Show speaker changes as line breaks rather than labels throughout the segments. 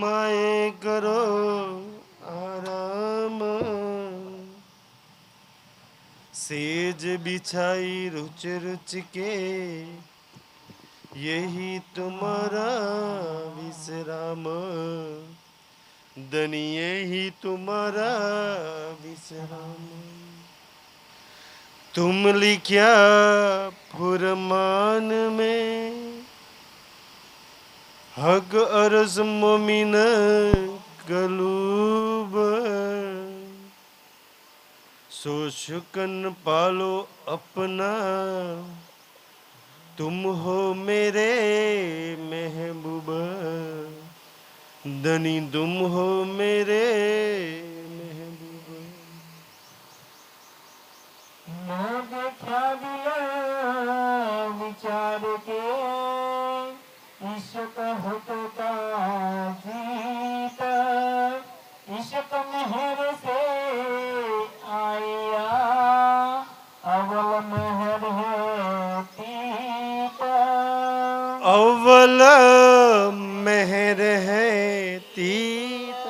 માએ કરો आराम सेज बिछाई रुच रुच के यही तुम्हारा विश्राम धनी यही तुम्हारा विश्राम तुम लिख्या फुरमान में हक अरस मोमिन कलूब सो शुकन पालो अपना तुम हो मेरे महबूब धनी तुम हो मेरे महबूब
मैं देखा दिया विचार के इश्क होता जीता इश्क मेहर से आया अवल मेहर है तीता
अव्वल मेहर है तीत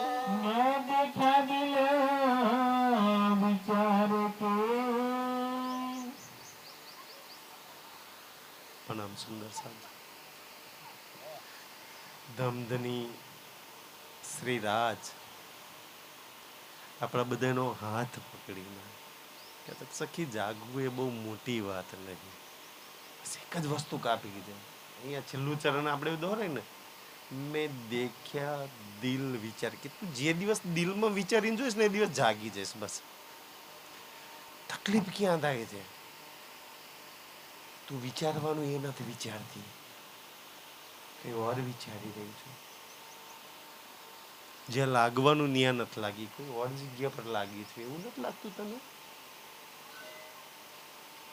मैं देखा दिया विचार के
प्रणाम सुंदर साहब ધમધની શ્રીરાજ આપણા બધાનો હાથ પકડીને કે સખી જાગવું એ બહુ મોટી વાત નહીં, બસ એક જ વસ્તુ કાપી છે. અહીંયા છેલ્લું ચરણ આપણે દોરે ને, મેં દેખ્યા દિલ વિચાર કે તું જે દિવસ દિલમાં વિચારીને જોઈશ ને એ દિવસ જાગી જઈશ. બસ તકલીફ ક્યાં થાય છે, તું વિચારવાનું એ નથી વિચારતી, કઈ ઓર વિચારી રહી છું. જે લાગવાનું ન્યા નથી લાગી, કોઈ ઓર જગ્યા પર લાગી છે, એવું નથી લાગતું તને?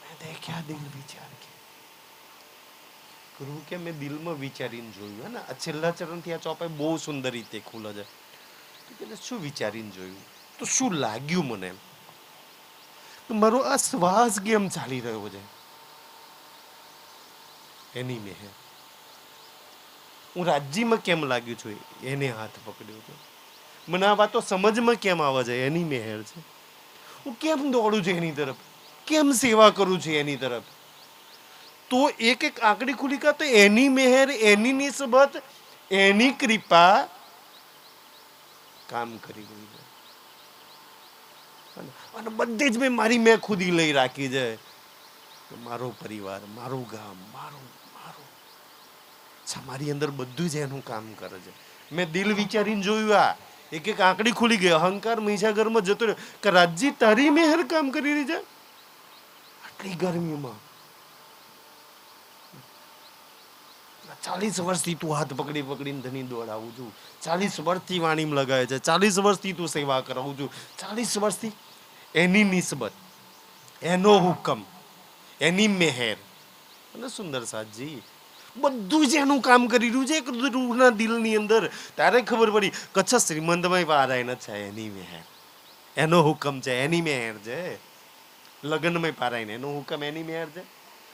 મેં દેખ્યા દિલ વિચાર કે ગુરુ કે મેં દિલમાં વિચારીને જોયું. હે ને આ છેલ્લા ચરણથી આ ચોપાઈ બહુ સુંદર રીતે ખુલે છે. તો કે શું વિચારીને જોયું, તો શું લાગ્યું મને, મારો આ શ્વાસ કેમ ચાલી રહ્યો છે એની મેં, હું રાજ્યમાં કેમ લાગ્યું છું એને હાથ પકડ્યો છે, મને આ વાતો સમજમાં કેમ આવે છે એની મહેર છે, હું કેમ દોડું છું એની તરફ, કેમ સેવા કરું છું એની તરફ. તો એક એક આંકડી ખુલી કા તો એની મહેર, એની નિસ્બત, એની કૃપા કામ કરી રહી છે. અને બધી જ મેં ખુદી લઈ રાખી છે, મારો પરિવાર, મારું ગામ, મારું મારી અંદર બધું જ એનું કામ કરે છે. મેં દિલ વિચારીને જોયું, આ એક એક આંકડી ખુલી ગઈ, અહંકાર મીઠાઘરમાં જતો રહ્યો કે રાજજી તારી મહેર કામ કરી રહી છે આટલી ગરમીમાં. 40 વર્ષથી તું હાથ પકડી પકડીને ધની દોડાવું છું, 40 વર્ષથી વાણીમાં લગાવે છે, 40 વર્ષથી તું સેવા કરાવું છું, 40 વર્ષથી એની નિસ્બત, એનો હુકમ, એની મહેર. અને સુંદર સાજી બધું જ એનું કામ કરી રહ્યું છે એક રૂહના દિલની અંદર. તારે ખબર પડી કચ્છ શ્રીમંતમાં પારાયણ છે, એની મહેર, એનો હુકમ છે, એની મહેર છે. લગ્નમાં પારાયણ એનો હુકમ, એની મહેર છે.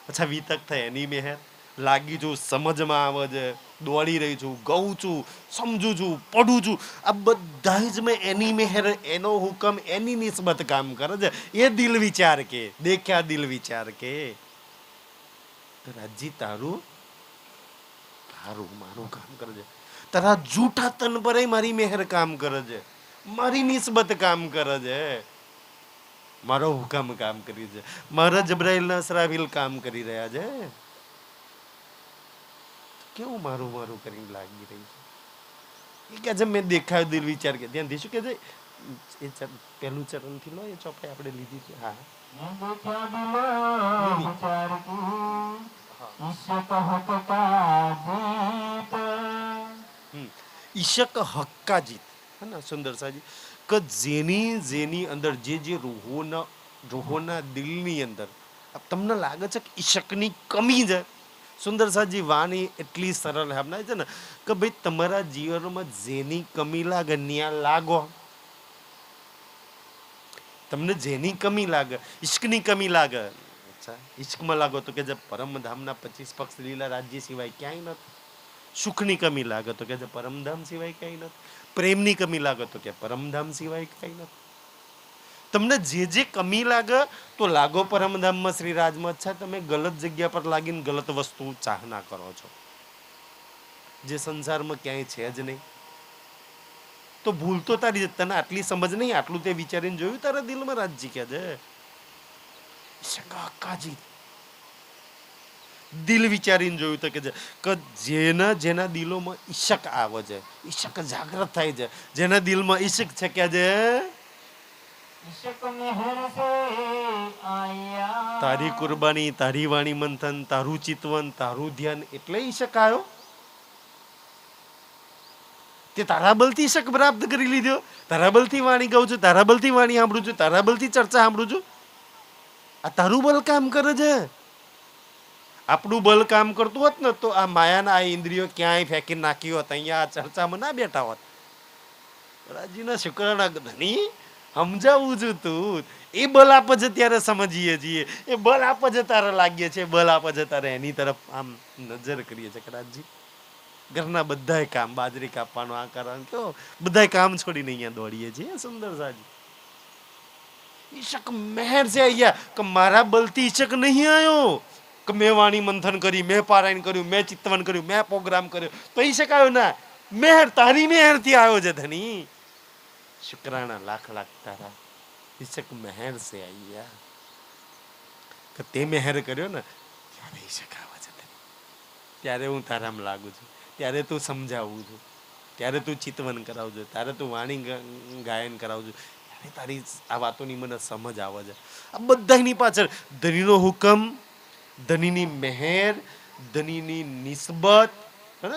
અચ્છા વિતક થાય એની મહેર, લાગી છું, સમજમાં આવે છે, દોડી રહી છું, ગઉં છું, સમજું છું, પડું છું, આ બધા જ મેં એની મહેર, એનો હુકમ, એની નિસ્બત કામ કરે છે. એ દિલ વિચાર કે દેખ્યા દિલ વિચાર કે રાજજી તારું મારું કામ કરે છે, તારા જૂઠા તન પર મારી મહેર કામ કરે છે, મારી નિસ્બત કામ કરે છે, મારો હુકમ કામ કરી છે, મારા જબ્રાઈલ ના અસરાફીલ કામ કરી રહ્યા છે. કેવું મારું મારું કરીને લાગી રહી છે. એ કે છે મેં દેખાયો દિલ વિચાર કે ધ્યાનથી શું કે છે એ પહેલું ચરણ થી લો, એ ચોપાઈ આપણે લીધી છે. હા ઈશક હક્કા જીત. હે ને સુંદર સાજી કે જેની અંદર જે રૂહોના દિલની અંદર તમને લાગે છે કે ઈશકની કમી છે. સુંદર સાજી વાણી એટલી સરળ આપનાય છે ને કે ભાઈ તમારા જીવનમાં જેની કમી લાગે ત્યાં લાગો. તમને જેની કમી લાગે, ઈશ્કની કમી લાગે, અચ્છા ઈશ્કમાં લાગો તો કે જે પરમધામના 25 પક્ષ લીલા રાજ્ય સિવાય ક્યાંય નથી. સુખની કમી લાગે તો કે પરમધામ સિવાય કઈ નથી, પ્રેમની કમી લાગે તો કે પરમધામ સિવાય કઈ નથી. તમને જે કમી લાગે તો લાગો પરમધામમાં શ્રી રાજમાં. અચ્છા, તમે ગલત જગ્યા પર લાગીને ગલત વસ્તુ ચાહના કરો છો, જે સંસારમાં ક્યાંય છે જ નહીં. તો ભૂલ તો તારી, તને આટલી સમજ નહીં, આટલું તે વિચારીને જોયું તારા દિલમાં રાજજી કે છે કાકાજી, દિલ વિચારીને જોયું તો કે જેના દિલોમાં ઈશક આવે છે, ઈશક જાગૃત થાય છે, જેના દિલમાં ઈશક છે કે
इश्क मेहर से आया
તારી કુરબાની, તારી વાણી મંથન, તારું ચિતવન, તારું ધ્યાન, એટલે ઈશક આવ્યો. તે તારા બલથી ઈશક પ્રાપ્ત કરી લીધો. તારા બલથી વાણી ગાઉં છું, તારા બલથી વાણી સાંભળું છું, તારા બલથી ચર્ચા સાંભળું છું. આ તારું બલ કામ કરે છે. આપણું બલ કામ કરતું હોત ને તો આ માયાના આ ઇન્દ્રિયો ક્યાંય ફેંકી નાખી હોત, અહીંયા આ ચર્ચામાં ના બેઠા હોત. રાજીના શુક્રના ધણી સમજાવું છું તું. એ બલ આપે છે ત્યારે સમજીએ છીએ, એ બલ આપે છે તારે લાગીએ છીએ, બલ આપે છે તારે એની તરફ આમ નજર કરીએ છીએ. કરાજી ઘરના બધાય કામ, બાજરી કાપવાનું આ કારણ કયો, બધાય કામ છોડીને અહીંયા દોડીએ છીએ. સુંદર સાજી ઈશક મહેર છે અહીંયા, કે મારા બલથી ઈશક નહીં આવ્યો, કે મેં વાણી મંથન કરી, મેં પારાયણ કર્યું, મેં ચિત્તવન કર્યું, મેં પ્રોગ્રામ કર્યો તો ઈશક આવ્યો ના. મહેર તારી મહેર થી આવ્યો છે ધણી. શુક્રાણા લાખ લાખ તારા, ઈશક મહેર છે અહીંયા, કે તે મહેર કર્યો ને ત્યારે ઈશક આવે છે ધણી. ત્યારે હું તારામાં લાગુ છું, ત્યારે તું સમજાવું છું, ત્યારે તું ચિત્તવન કરાવજો, ત્યારે તું વાણી ગાયન કરાવજો, ત્યારે તારી આ વાતોની મને સમજ આવે છે. આ બધાની પાછળ ધણીનો હુકમ, ધણીની મહેર, ધણીની નિસ્બત,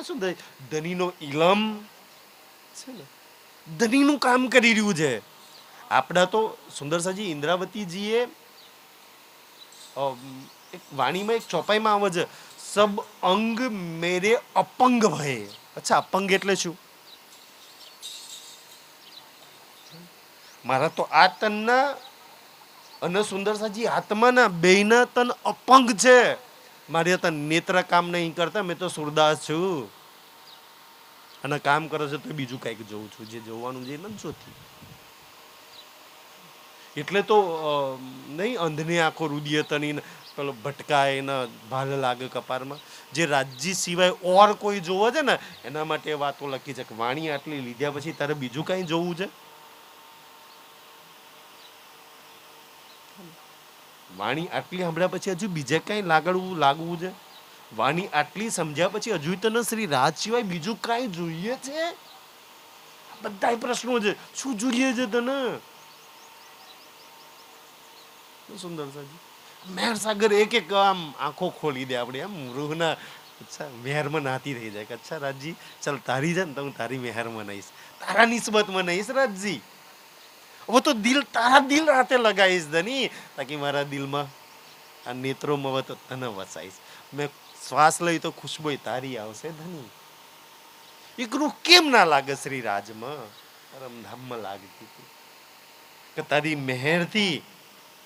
શું ધણીનો ઇલમ છે ને, ધણીનું કામ કરી રહ્યું છે. આપણા તો સુંદરસાજી ઇન્દ્રાવતીજીએ એક વાણીમાં એક ચોપાઈમાં આવે છે, સબ અંગ મેરે અપંગ ભય. અચ્છા, અપંગ એટલે શું? મારા તો આ તનના અને સુંદરસાજી આત્માના બેયના તન અપંગ છે. મારે તન નેત્ર કામ નહીં કરતા, મેં તો સુરદાસ છું અને કામ કરે છે તો બીજું કંઈક જોઉં છું, જે જોવાનું જે નથી જોતી. એટલે તો નહીં અંધની આંખો રુદિય તની પેલો ભટકાય ને ભાલ લાગે કપારમાં. જે રાજ્ય સિવાય ઓર કોઈ જોવે છે ને એના માટે વાતો લખી છે કે વાણી આટલી લીધા પછી તારે બીજું કઈ જોવું છે? વાણી આટલી સાંભળ્યા પછી હજુ બીજે કઈ લાગવું છે? વાણી આટલી સમજ્યા પછી હજુ તને શ્રી રાજ સિવાય બીજું કઈ જોઈએ છે? બધા પ્રશ્નો છે, શું જોઈએ છે તને? સુંદર સાજી મહેર સાગર એક એક આમ આંખો ખોલી દે આપણે, આમ રૂહના અચ્છા મહેરમાં નાતી રહી જાય કે અચ્છા રાજજી ચાલ તારી છે ને તો હું તારી મહેરમાં નહીશ, તારા નિસ્બતમાં નહીશ રાજજી. હવે તો દિલ તારા દિલ રાતે લગાવીશ ધની, તાકી મારા દિલમાં આ નેત્રોમાં હવે તો તને વસાઈશ. મેં શ્વાસ લઈ તો ખુશ્બુ તારી આવશે ધની. એક રૂહ કેમ ના લાગે શ્રી રાજમાં, પરમધામમાં લાગતી હતી કે તારી મહેરથી,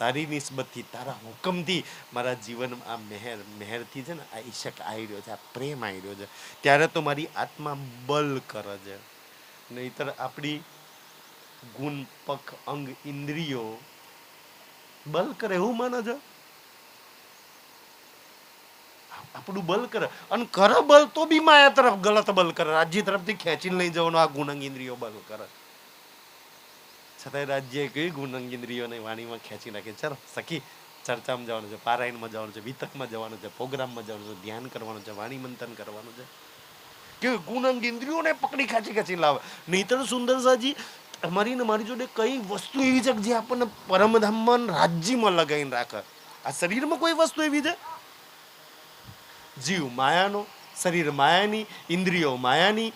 તારી નિસ્બતથી, તારા હુકમથી મારા જીવનમાં આ મહેરથી છે ને આ ઈશક આવી રહ્યો છે, આ પ્રેમ આવી રહ્યો છે. ત્યારે તો મારી આત્મા બલ કરે છે. નહીતર આપણી ગુણ પખ અંગ ઇન્દ્રિયો બલ કરે એવું માનો છો? આપણું બલ કરે અને કરે બલ તો બી માયા તરફ ગલત બલ કરે, રાજ્ય તરફથી ખેંચીને લઈ જવાનું આ ગુણંગ ઇન્દ્રિયો બલ કરે. છતાંય રાજ્ય કઈ ગુણંગ ઇન્દ્રિયોને વાણીમાં ખેંચી નાખે. ચાલો સખી ચર્ચામાં જવાનું છે, પારાયણમાં જવાનું છે, વિતકમાં જવાનું છે, પ્રોગ્રામમાં જવાનું છે, ધ્યાન કરવાનું છે, વાણી મંથન કરવાનું છે, કે ગુણંગ ઇન્દ્રિયોને પકડી ખેંચી લાવે. નહીતર સુંદરસાજી અમારી ને મારી જોડે કઈ વસ્તુ એવી છે જે આપણને પરમધામમાં રાજ્યમાં લગાવીને રાખે? આ શરીરમાં કોઈ વસ્તુ એવી છે? જીવ માયાનો, શરીર માયાની, ઇન્દ્રિયો માયાની,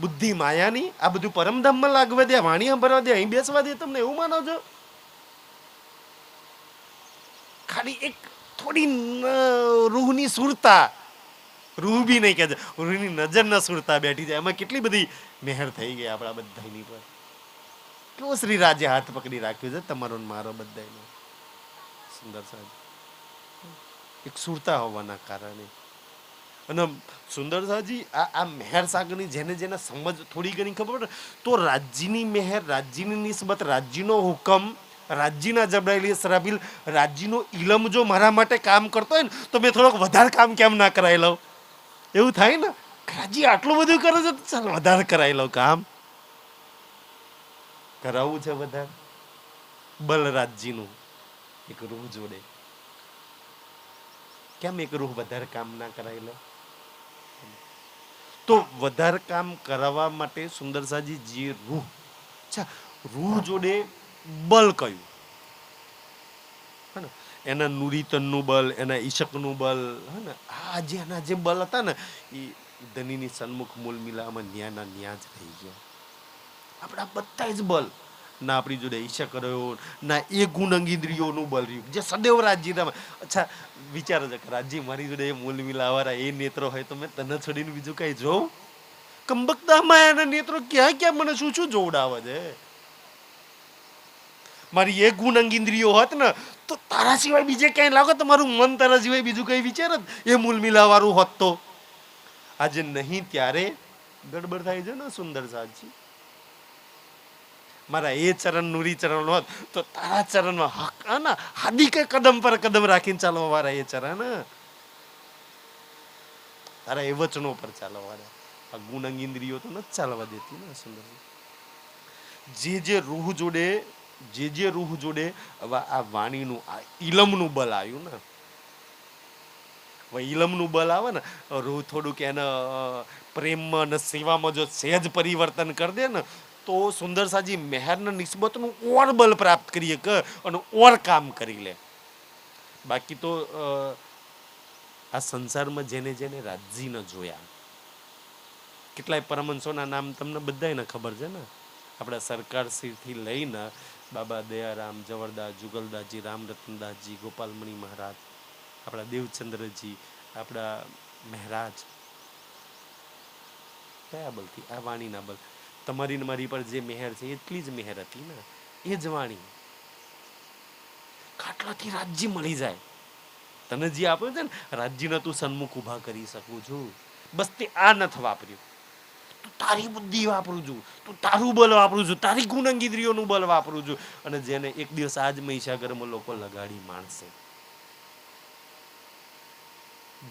બુદ્ધિ માયાની, આ બધું પરમધામમાં લાગવા દે, વાણી સાંભળવા દે, અહીં બેસવા દે, તમને એવું માનો છો? ખાલી એક થોડી રૂહની સુરતા, રૂહ બી નહીં કે છે, રૂહની નજર ન સુરતા બેઠી જાય, એમાં કેટલી બધી મહેર થઈ ગઈ આપણા બધાની પર. કેવો શ્રી રાજે હાથ પકડી રાખ્યો છે તમારો મારો બધાનો. સુંદર સાહેબ એક સુરતા હોવાના કારણે અને સુંદરસાજી આ મહેર સાગરની જેને જેને સમજ થોડી ઘણી ખબર પડે તો રાજ્યની મહેર, રાજ્યની નિસ્બત, રાજ્યનો હુકમ, રાજ્યના જબરાયેલી સરાબીલ, રાજ્યનો ઇલમ જો મારા માટે કામ કરતો હોય ને તો મેં થોડોક વધારે કામ કેમ ના કરાવી લઉં? એવું થાય ને, રાજ્ય આટલું બધું કરે છે તો ચાલ વધારે કરાવી લઉં કામ. કરાવવું છે વધારે બલ રાજ્યનું એક રૂહ જોડે, કેમ એક રૂહ વધારે કામ ના કરાવી લે? તો વધારે કામ કરાવવા માટે સુંદરસાજી જે રૂહ, અચ્છા રૂહ જોડે બલ કયું? હે ને એના નુરીતનનું બલ, એના ઈશકનું બલ, હે ને આ જે એના જે બલ હતા ને એ ધનીની સન્મુખ મૂલ મિલામાં ન્યાના ન્યા જ રહી ગયા. આપણા બધા જ બલ ના આપણી જોડે ઈશક રહ્યો, ના એ ગુણ અંગિન્દ્રિયોનું બલ રહ્યું જે સદૈવ રાજ્યમાં. અચ્છા વિચારો છે કે રાજ્ય મારી જોડે એ મૂલ મિલાવાળા એ નેત્રો હોય તો મેં તને છોડીને બીજું કઈ જોઉં? કંબકતામાં એના નેત્રો ક્યાં ક્યાં મને શું શું જોવડાવે છે? મારી એ ગુણ અંગિન્દ્રિયો હોત ને તો તારા સિવાય બીજે ક્યાંય લાગો તો મારું મન તારા સિવાય બીજું કઈ વિચારત એ મૂલ મિલાવાળું હોત તો. આજે નહીં ત્યારે ગડબડ થાય છે ને સુંદર સાજી. મારા એ ચરણ નુરી ચરણ હોત તો તારા ચરણમાં હક ના હાદી કે કદમ પર કદમ રાખીને ચાલવા વાળા એ ચરણ, તારા એ વચનો પર ચાલવા વાળા. આ ગુણ અંગિન્દ્રિયો તો નથી ચાલવા દેતી ને સુંદર. જે રૂહ જોડે જે રૂહ જોડે હવે આ વાણીનું આ ઇલમનું બલ આવ્યું ને, હવે ઇલમનું બલ આવે ને રૂહ થોડુંક એને પ્રેમમાં અને સેવામાં જો સહેજ પરિવર્તન કરી દે ને તો સુંદરસાજી મહેરના નિસ્બતનું ઓર બલ પ્રાપ્ત કરીએ કે અને ઓર કામ કરી લે. બાકી તો આ સંસારમાં જેને જેને રાજ્ય ન જોયા, કેટલાય પરમહંસોના નામ તમને બધાને ખબર છે ને. આપણા સરકારશ્રીથી લઈને બાબા દયારામ, જવરદાસ, જુગલદાસજી, રામરતનદાસજી, ગોપાલમણી મહારાજ, આપણા દેવચંદ્રજી, આપણા મહારાજ, કયા બલથી? આ વાણીના બલ. તમારી ને મારી પર જે મહેર છે એટલી જ મહેર હતી ને, એ જ વાણી. ખાટલાથી રાજ્ય મળી જાય તને જે આપ્યું છે ને, રાજ્યને તું સન્મુખ ઉભા કરી શકું છું. બસ તે આ નથી વાપર્યું. તું તારી બુદ્ધિ વાપરું છું, તું તારું બલ વાપરું છું, તારી ગુણ અંગિન્દ્રિયોનું બલ વાપરું છું. અને જેને એક દિવસ આજ મહીસાગરમાં લોકો લગાડી માણસે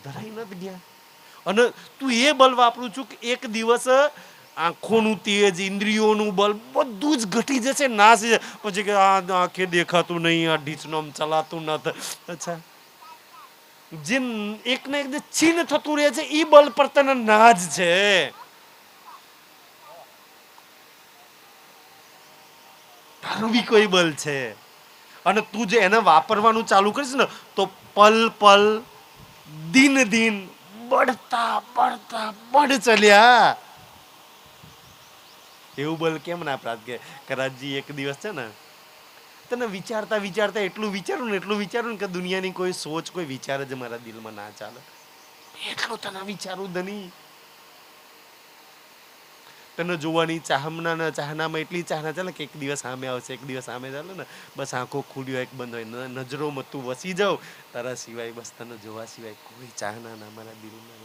ધરાઈ નથી ગયા. અને તું એ બલ વાપરું છું કે એક દિવસ આંખોનું તેજ, ઇન્દ્રિયોનું બલ બધું જ ઘટી જશે, નાશ જશે. પછી કે આ આંખે દેખાતું નહીં, આ ઢીચણોમ ચલાતું નથી. અચ્છા જે એક ને એક જે છીન થતું રહે છે એ બલ પર તને નાજ છે. તારું બી કોઈ બલ છે અને તું જે એને વાપરવાનું ચાલુ કરીશ ને તો પલ પલ દિન દિન બઢતા બઢતા બઢ ચલ્યા. એવું બલ કેમ ના પ્રાપ્ત કે રાજજી એક દિવસ છે ને તને વિચારતા વિચારતા એટલું વિચારું ને કે દુનિયાની કોઈ સોચ, કોઈ વિચાર જ મારા દિલમાં ના ચાલે. એટલું તને વિચારું ધની. તને જોવાની ચાહનામાં એટલી ચાહના ચાલે કે એક દિવસ સામે આવશે, એક દિવસ સામે ચાલે ને બસ આંખો ખુલી હોય કે બંધ હોય, નજરોમાં તું વસી જાવ, તારા સિવાય બસ તને જોવા સિવાય કોઈ ચાહના ના મારા દિલમાં.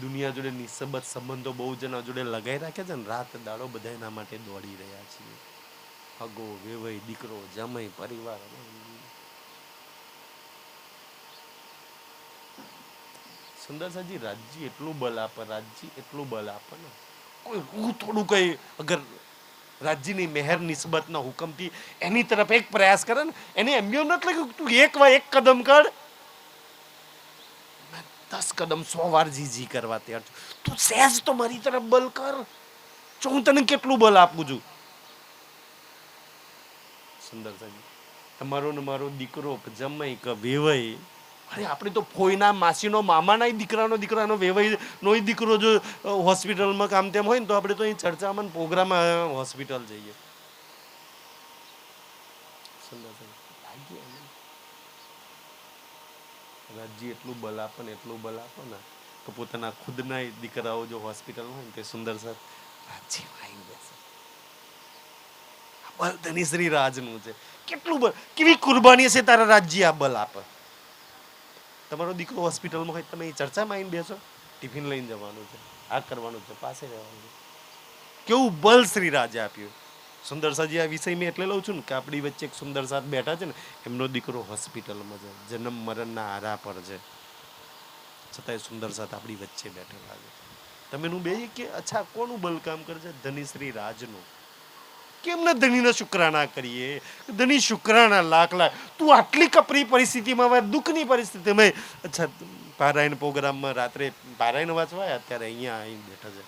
દુનિયા જોડે નિસ્બત સંબંધો બહુ જણા જોડે લગાઈ રાખે છે ને, રાત દાડો બધા એના માટે દોડી રહ્યા છીએ. અગો વેવાઈ, દીકરો, જમાઈ, પરિવાર. સુંદરસાજી રાજ્ય એટલું બલ આપે, રાજ્ય એટલું બલ આપે ને કોઈ હું થોડું કઈ અગર રાજ્યની મહેર નિસ્બતના હુકમથી એની તરફ એક પ્રયાસ કરે ને, એને એમ નથી લાગ્યું તું એક કદમ કર, 10 કદમ 100 વાર જી કરવા તૈયાર છું. તું સહેજ તો મારી તરફ બલ કર, જો હું તને કેટલું બલ આપું છું. સુંદરસાજી તમારો ને મારો દીકરો જમાઈ કે વેવાઈ, અરે આપણે તો ફોઈના માસીનો મામાના દીકરાનો દીકરાનો વેવાઈ નો દીકરો જો હોસ્પિટલમાં કામ તેમ હોય ને તો આપણે તો અહીં ચર્ચામાં પ્રોગ્રામ હોસ્પિટલ જઈએ. રાજ્ય એટલું બલ આપે ને તો પોતાના ખુદના દીકરાઓ જો હોસ્પિટલમાં હોય ને તે સુંદર સાથ રાજ્યમાં આવી જશે. બલ ધની શ્રી રાજનું છે. કેટલું બલ, કેવી કુરબાની છે તારા રાજ્ય આ બલ આપે. તમારો દીકરો હોસ્પિટલમાં હોય, તમે એ ચર્ચામાં આવીને બેસો. ટિફિન લઈને જવાનું છે, આ કરવાનું છે, પાસે રહેવાનું છે. કેવું બલ શ્રી રાજે આપ્યું. સુંદરસાજી આ વિષય મેં એટલે લઉં છું ને કે આપણી વચ્ચે એક સુંદર સાથ બેઠા છે ને, એમનો દીકરો હોસ્પિટલમાં છે, જન્મ મરણના આરા પર છે, છતાંય સુંદર સાથ આપણી વચ્ચે બેઠેલા છે. તમે નું બે કે અચ્છા કોનું બલ કામ કરે છે? ધની શ્રી રાજનું. કેમ ન ધનીના શુક્રાના કરીએ? ધની શુક્રાના લાખ લાખ. તું આટલી કપરી પરિસ્થિતિમાં, દુઃખની પરિસ્થિતિમાં, અચ્છા પારાયણ પ્રોગ્રામમાં રાત્રે પારાયણ વાંચવાય, અત્યારે અહીંયા આવીને બેઠા છે.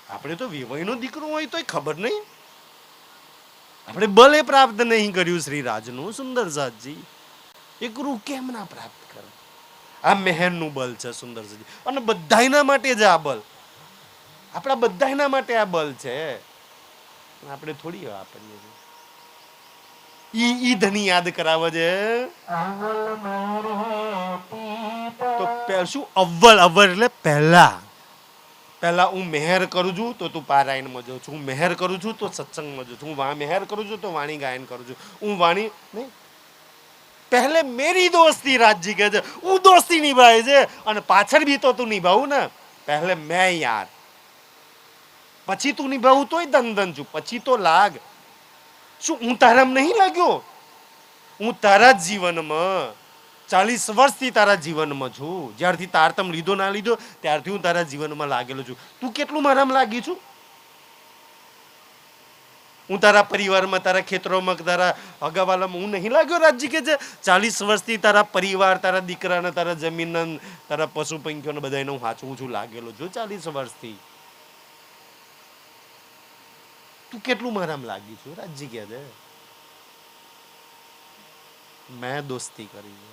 આપણે તો વિવયનો દીકરો હોય તોય ખબર નહીં. આપણે બલે પ્રાપ્ત નહીં કર્યું શ્રી રાજનું. સુંદર સાતજી એ ગુરુ કેમ ના પ્રાપ્ત કરે? આ મહેરનું બલ છે સુંદર સાતજી, અને બધાયના માટે જ આ બલ, આપણા બધાયના માટે આ બલ છે. આપણે થોડી વાપરીએ છીએ. ઈ ધની યાદ કરાવે છે. તો શું અવ્વલ એટલે પહેલા હું મહેર કરું છું તો તું પારાયણમાં જાઉં છું, હું મહેર કરું છું તો સત્સંગમાં જાઉં છું, હું મહેર કરું છું તો વાણી ગાયન કરું છું, હું વાણી નહીં. પહેલે મેરી દોસ્તી રાજજી કહે છે, હું દોસ્તી નિભાવે છે, અને પાછળ બી તો તું નિભાવું ને. પહેલે મેં યાર, પછી તું નિભાવું તોય દંદન છું, પછી તો લાગ. શું હું તારામાં નહીં લાગ્યો? હું તારા જ જીવનમાં 40 વર્ષથી તારા જીવનમાં છું. જ્યારથી તારતમ લીધો ના લીધો ત્યારથી હું તારા જીવનમાં લાગેલો છું. તું કેટલું મારામાં લાગી છું? હું તારા પરિવારમાં, તારા ખેતરોમાં, તારા અગાવાલામાં હું નહીં લાગ્યો? રાજજી કે છે 40 વર્ષથી તારા પરિવાર, તારા દીકરાને, તારા જમીન, તારા પશુ પંખીઓને બધાને હું સાચવું છું, લાગેલો છું 40 વર્ષથી. તું કેટલું મારામાં લાગી છું? રાજજી કે છે મેં દોસ્તી કરી છે,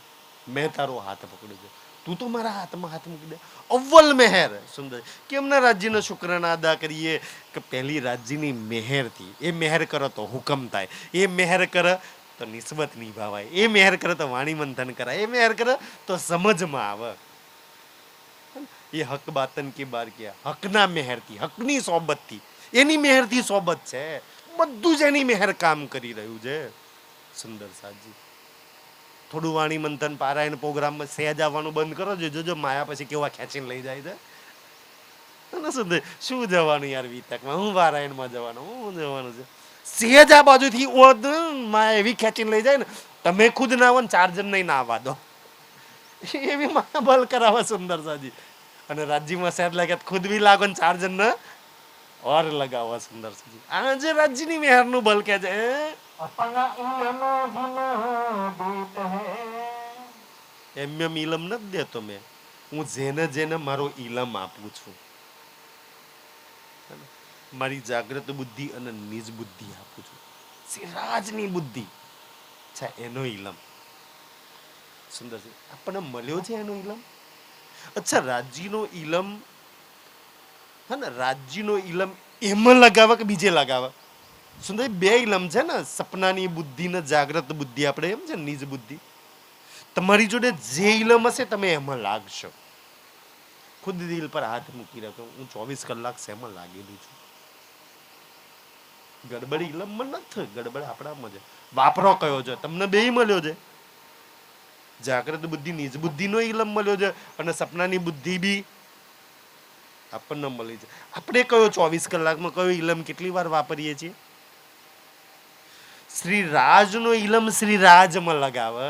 મેં તારો હાથ પકડ્યો છે, તું તો મારા હાથમાં હાથ મૂકી દે. અવ્વલ મહેર. સુંદર કેમના રાજ્યનો શુક્રાના અદા કરીએ કે પહેલી રાજ્યની મહેરથી. એ મહેર કરો તો હુકમ થાય, એ મહેર કરે તો નિસ્બત નિભાવાય, એ મહેર કરે તો વાણી મંથન કરાય, એ મહેર કરે તો સમજમાં આવે. એ હક બાતન કે બાર ક્યાં, હકના મહેરથી, હકની સોબતથી, એની મહેરથી સોબત છે. બધું જ એની મહેર કામ કરી રહ્યું છે. સુંદર સાજી થોડું વાણી મંથન પારાયણ પ્રોગ્રામમાં સહેજ આવવાનું બંધ કરો છો, જોજો માયા પછી કેવા ખેંચીને લઈ જાય છે. શું જવાનું યાર વિતકમાં, હું પારાયણમાં જવાનું, હું જવાનું છે. સહેજ આ બાજુથી માયા એવી ખેંચીને લઈ જાય ને, તમે ખુદ ના આવો ને 4 જણ નહીં ના આવવા દો, એવી માયા બલ કરાવે સુંદર સાજી. અને રાજ્યમાં સહેજ લાગે ખુદ બી લાગો ને 4 જણ ને ઓર લગાવવા સુંદર સાજી. આ જે રાજ્યની મહેરનું બલ કે છે. એમ ઇલમ નથી દેતો મેં, હું જેને જેને મારો ઇલમ આપું છું, મારી જાગ્રત બુદ્ધિ અને નિજ બુદ્ધિ આપું છું. સિરાજની બુદ્ધિ છે એનો ઇલમ. સુંદર છે. આપણને મળ્યો છે એનો ઇલમ. અચ્છા રાજ્યનો ઇલમ, હા ને, રાજ્યનો ઇલમ એમાં લગાવે કે બીજે લગાવે? સુંદર બે ઇલમ છે ને, સપનાની બુદ્ધિ ને જાગ્રત બુદ્ધિ. આપણે એમ છે નિજ બુદ્ધિ. તમારી જોડે જે ઇલમ હશે તમે એમાં લાગશો. ખુદ દિલ પર હાથ મૂકી રાખો, હું 24 કલાક શેમાં લાગેલું છું. ગડબડ ઇલમમાં નથી, ગડબડ આપણામાં છે. વાપરો કયો છે? તમને બે મળ્યો છે. જાગ્રત બુદ્ધિ નિજ બુદ્ધિનો ઇલમ મળ્યો છે, અને સપનાની બુદ્ધિ બી આપણને મળી છે. આપણે કયો 24 કલાકમાં કયો ઇલમ કેટલી વાર વાપરીએ છીએ? શ્રી રાજનો ઇલમ શ્રી રાજમાં લગાવે.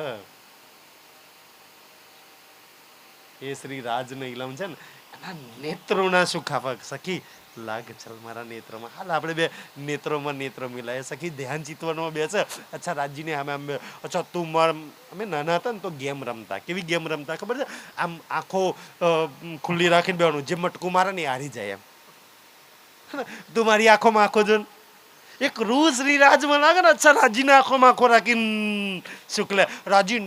એ શ્રી રાજનો ઇલમ છે ને, એના નેત્રોના સુખાફક. સખી લાગ ચલ મારા નેત્રમાં. હાલ આપણે બે નેત્રોમાં નેત્ર મિલાય. સખી ધ્યાન ચિતવનમાં બેસે. અચ્છા રાજજીને અમે અચ્છા તું અમે નાના હતા ને તો ગેમ રમતા. કેવી ગેમ રમતા ખબર છે? આમ આંખો ખુલ્લી રાખીને બેવાનું, જે મટકું મારે ને હારી જાય એમ. તું મારી આંખોમાં આંખો જો, એક રૂ શ્રી રાજમાં લાગે ને. અચ્છા રાજીને આંખોમાં આંખો રાખીને શુક્લ રાજી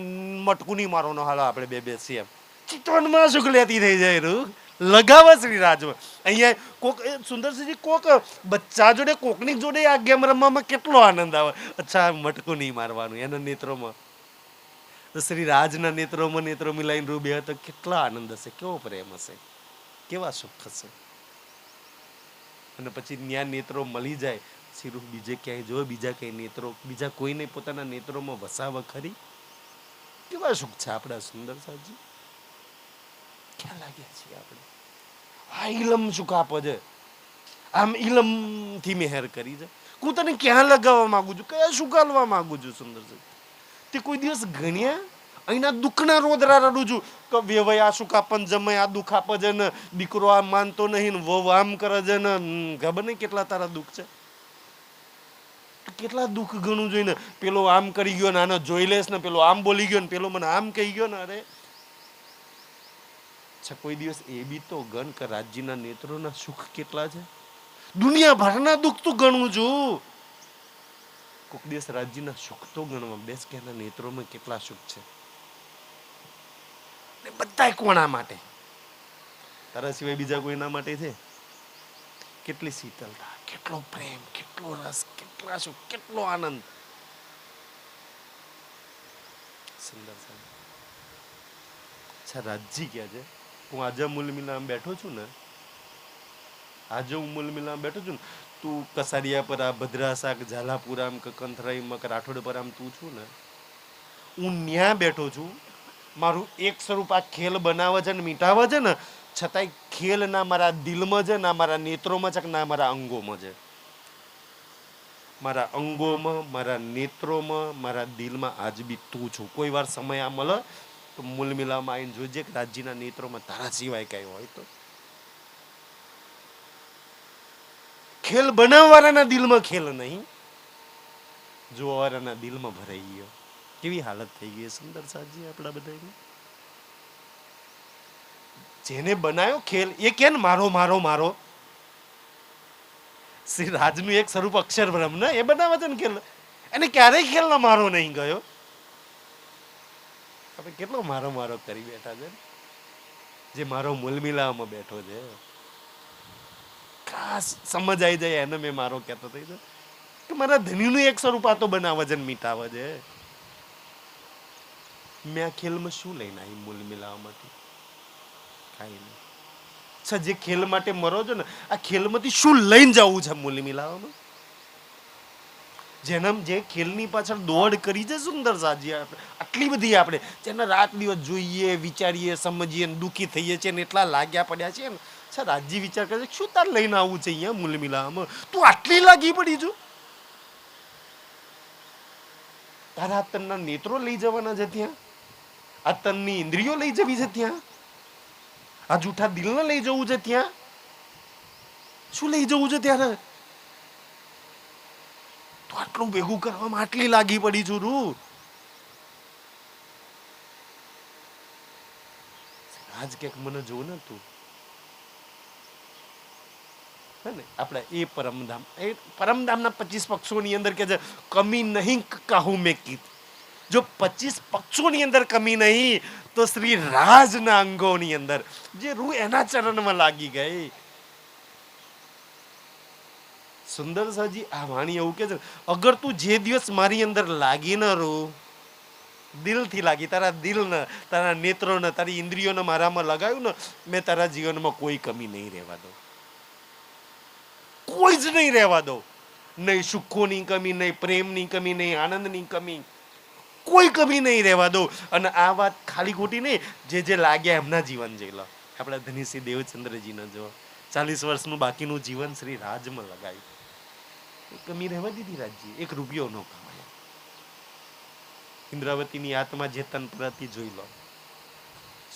મટકું નહીં મારવાનો, હાલો આપણે બે બેસી એમ. ચિતવનમાં શુક્લતી થઈ જાય રૂ લગાવે શ્રી રાજમાં. અહીંયા કોક સુંદરસિંહજી કોક બચ્ચા જોડે કોકની જોડે આ ગેમ રમવામાં કેટલો આનંદ આવે. અચ્છા મટકું નહીં મારવાનું, એના નેત્રોમાં તો શ્રી રાજના નેત્રોમાં નેત્રો મિલાઈને રૂ બે તો કેટલા આનંદ હશે, કેવો પ્રેમ હશે, કેવા સુખ હશે. અને પછી ન્યા નેત્રો મળી જાય, સિરુફ બીજે ક્યાંય જો બીજા કઈ નેત્રો, બીજા કોઈને પોતાના નેત્રોમાં વસાવા ખરી? કેવા સુખ છે આપણા સુંદર સાજી? ક્યાં લાગ્યા છીએ આપણે? આ ઇલમ સુખ આપો છે, આમ ઇલમ થી મહેર કરી છે. હું તને ક્યાં લગાવવા માંગુ છું, કયા સુખ આલવા માંગુ છું સુંદર સાજી? તે કોઈ દિવસ ગણ્યા? અહીંના દુઃખના રોદરા રડું છું કે વેવાય આ સુખ આપન જમાય આ દુઃખ આપે છે ને, દીકરો આમ માનતો નહીં ને વહુ આમ કરે છે ને, ખબર નહીં કેટલા તારા દુઃખ છે. કેટલા દુઃખ ગણું જોઈને પેલો આમ કરી ગયો ને આનો જોઈ લેશ ને, પેલો આમ બોલી ગયો ને પેલો મને આમ કહી ગયો ને. અરે કોઈ દિવસ એ બી તો ગણ કે રાજ્યના નેત્રોના સુખ કેટલા છે? દુનિયાભરના દુઃખ તો ગણું છું, કોઈક દિવસ રાજ્યના સુખ તો ગણવા બેસ કે એના નેત્રોમાં કેટલા સુખ છે. બધા કોના માટે? તારા સિવાય બીજા કોઈના માટે છે? કેટલી શીતળતા, કેટલો પ્રેમ, કેટલો રસ, કેટલા સુખ, કેટલો આનંદ. સુંદર છે. અચ્છા રાજજી ક્યાં છે? હું આજે મૂલ મિલામ બેઠો છું ને, આજે હું મૂલ મિલામ બેઠો છું ને, તું કસારિયા પર આ ભદ્રા શાક ઝાલાપુર આમ કે કંથરાઈ મક રાઠોડ પર આમ તું છું ને, હું ન્યા બેઠો છું. મારું એક સ્વરૂપ આ ખેલ બનાવે છે ને મીટાવે છે ને, છતાંય ખેલ ના મારા દિલમાં છે, ના મારા નેત્રોમાં છે, ના મારા અંગોમાં છે. મારા અંગોમાં, મારા નેત્રોમાં, મારા દિલમાં આજ બી તું છું. કોઈ વાર સમય આ મળે તો મૂલ મિલામાં આવીને જોજે કે રાજ્યના નેત્રોમાં તારા સિવાય કઈ હોય તો. ખેલ બનાવવાના દિલમાં ખેલ નહીં, જોવાવાળાના દિલમાં ભરાઈ ગયો. કેવી હાલત થઈ ગઈ સુંદર સાજી આપણા બધાની. જેને બનાવ્યો ખેલ એ કે મારો મારો મારો. શ્રી રાજનું એક સ્વરૂપ અક્ષર બ્રહ્મ ને એ બનાવે છે ને ખેલ, એને ક્યારેય ખેલનો મારો નહીં ગયો. આપણે કેટલો મારો મારો કરી બેઠા છે. જે મારો મૂલમિલામાં બેઠો છે ખાસ સમજ આવી જાય એને મેં મારો કહેતો થઈ જાય કે મારા ધણીનું એક સ્વરૂપ આ તો બનાવે છે ને મીટાવે છે. મેં આ ખેલમાં શું લઈને આવી મૂલ મિલાવવામાંથી? કાંઈ નહીં. અચ્છા જે ખેલ માટે મરો છો ને, આ ખેલમાંથી શું લઈને જવું છે મૂલ મિલાવવામાં? જેનમ જે ખેલની પાછળ દોડ કરી છે સુંદર સાજી આટલી બધી આપણે જેને રાત દિવસ જોઈએ, વિચારીએ, સમજીએ, દુઃખી થઈએ છીએ ને એટલા લાગ્યા પડ્યા છે ને. અચ્છા રાજજી વિચાર કરે છે શું તાર લઈને આવવું છે અહીંયા મૂલ મિલાવવામાં? તું આટલી લાગી પડી છું? તારા તનના નેત્રો લઈ જવાના છે ત્યાં, આ તનની ઇન્દ્રિયો લઈ જવી છે ત્યાં, આ જૂઠા દિલને લઈ જવું છે ત્યાં. શું લઈ જવું છે ત્યારે? તો આટલું ભેગું કરવામાં આટલી લાગી પડી છું રૂ. આજ કે મને જો ને તું ને આપણા એ પરમધામના 25 પક્ષોની અંદર કે છે કમી નહીં કહું મેં કીધ. જો 25 પક્ષોની અંદર કમી નહીં તો શ્રી રાજના અંગોની અંદર જે રૂહ એના ચરણમાં લાગી ગઈ. સુંદર સાજી આ વાણી એવું કે છે અગર તું જે દિવસ મારી અંદર લાગી ન રૂ, દિલથી લાગી, તારા દિલને, તારા નેત્રોને, તારી ઇન્દ્રિયોને મારામાં લગાવ્યું ને, મેં તારા જીવનમાં કોઈ કમી નહીં રહેવા દઉં, કોઈ જ નહીં રહેવા દઉં. નહીં સુખોની કમી, નહીં પ્રેમની કમી, નહીં આનંદની કમી, કોઈ કમી નહીં રહેવા દઉં. અને આ વાત ખાલી ખોટી નહીં, જે જે લાગ્યા એમના જીવન જોઈ લો. આપણા ધનીસિંહ દેવચંદ્રજીને જો 40 વર્ષનું બાકીનું જીવન શ્રી રાજમાં લગાવ્યું. કમી રહેવા દીધી રાજજી, એક રૂપિયો નો કમાયો. ઇન્દ્રાવતીની આત્મા જે તન પરથી જોઈ લો.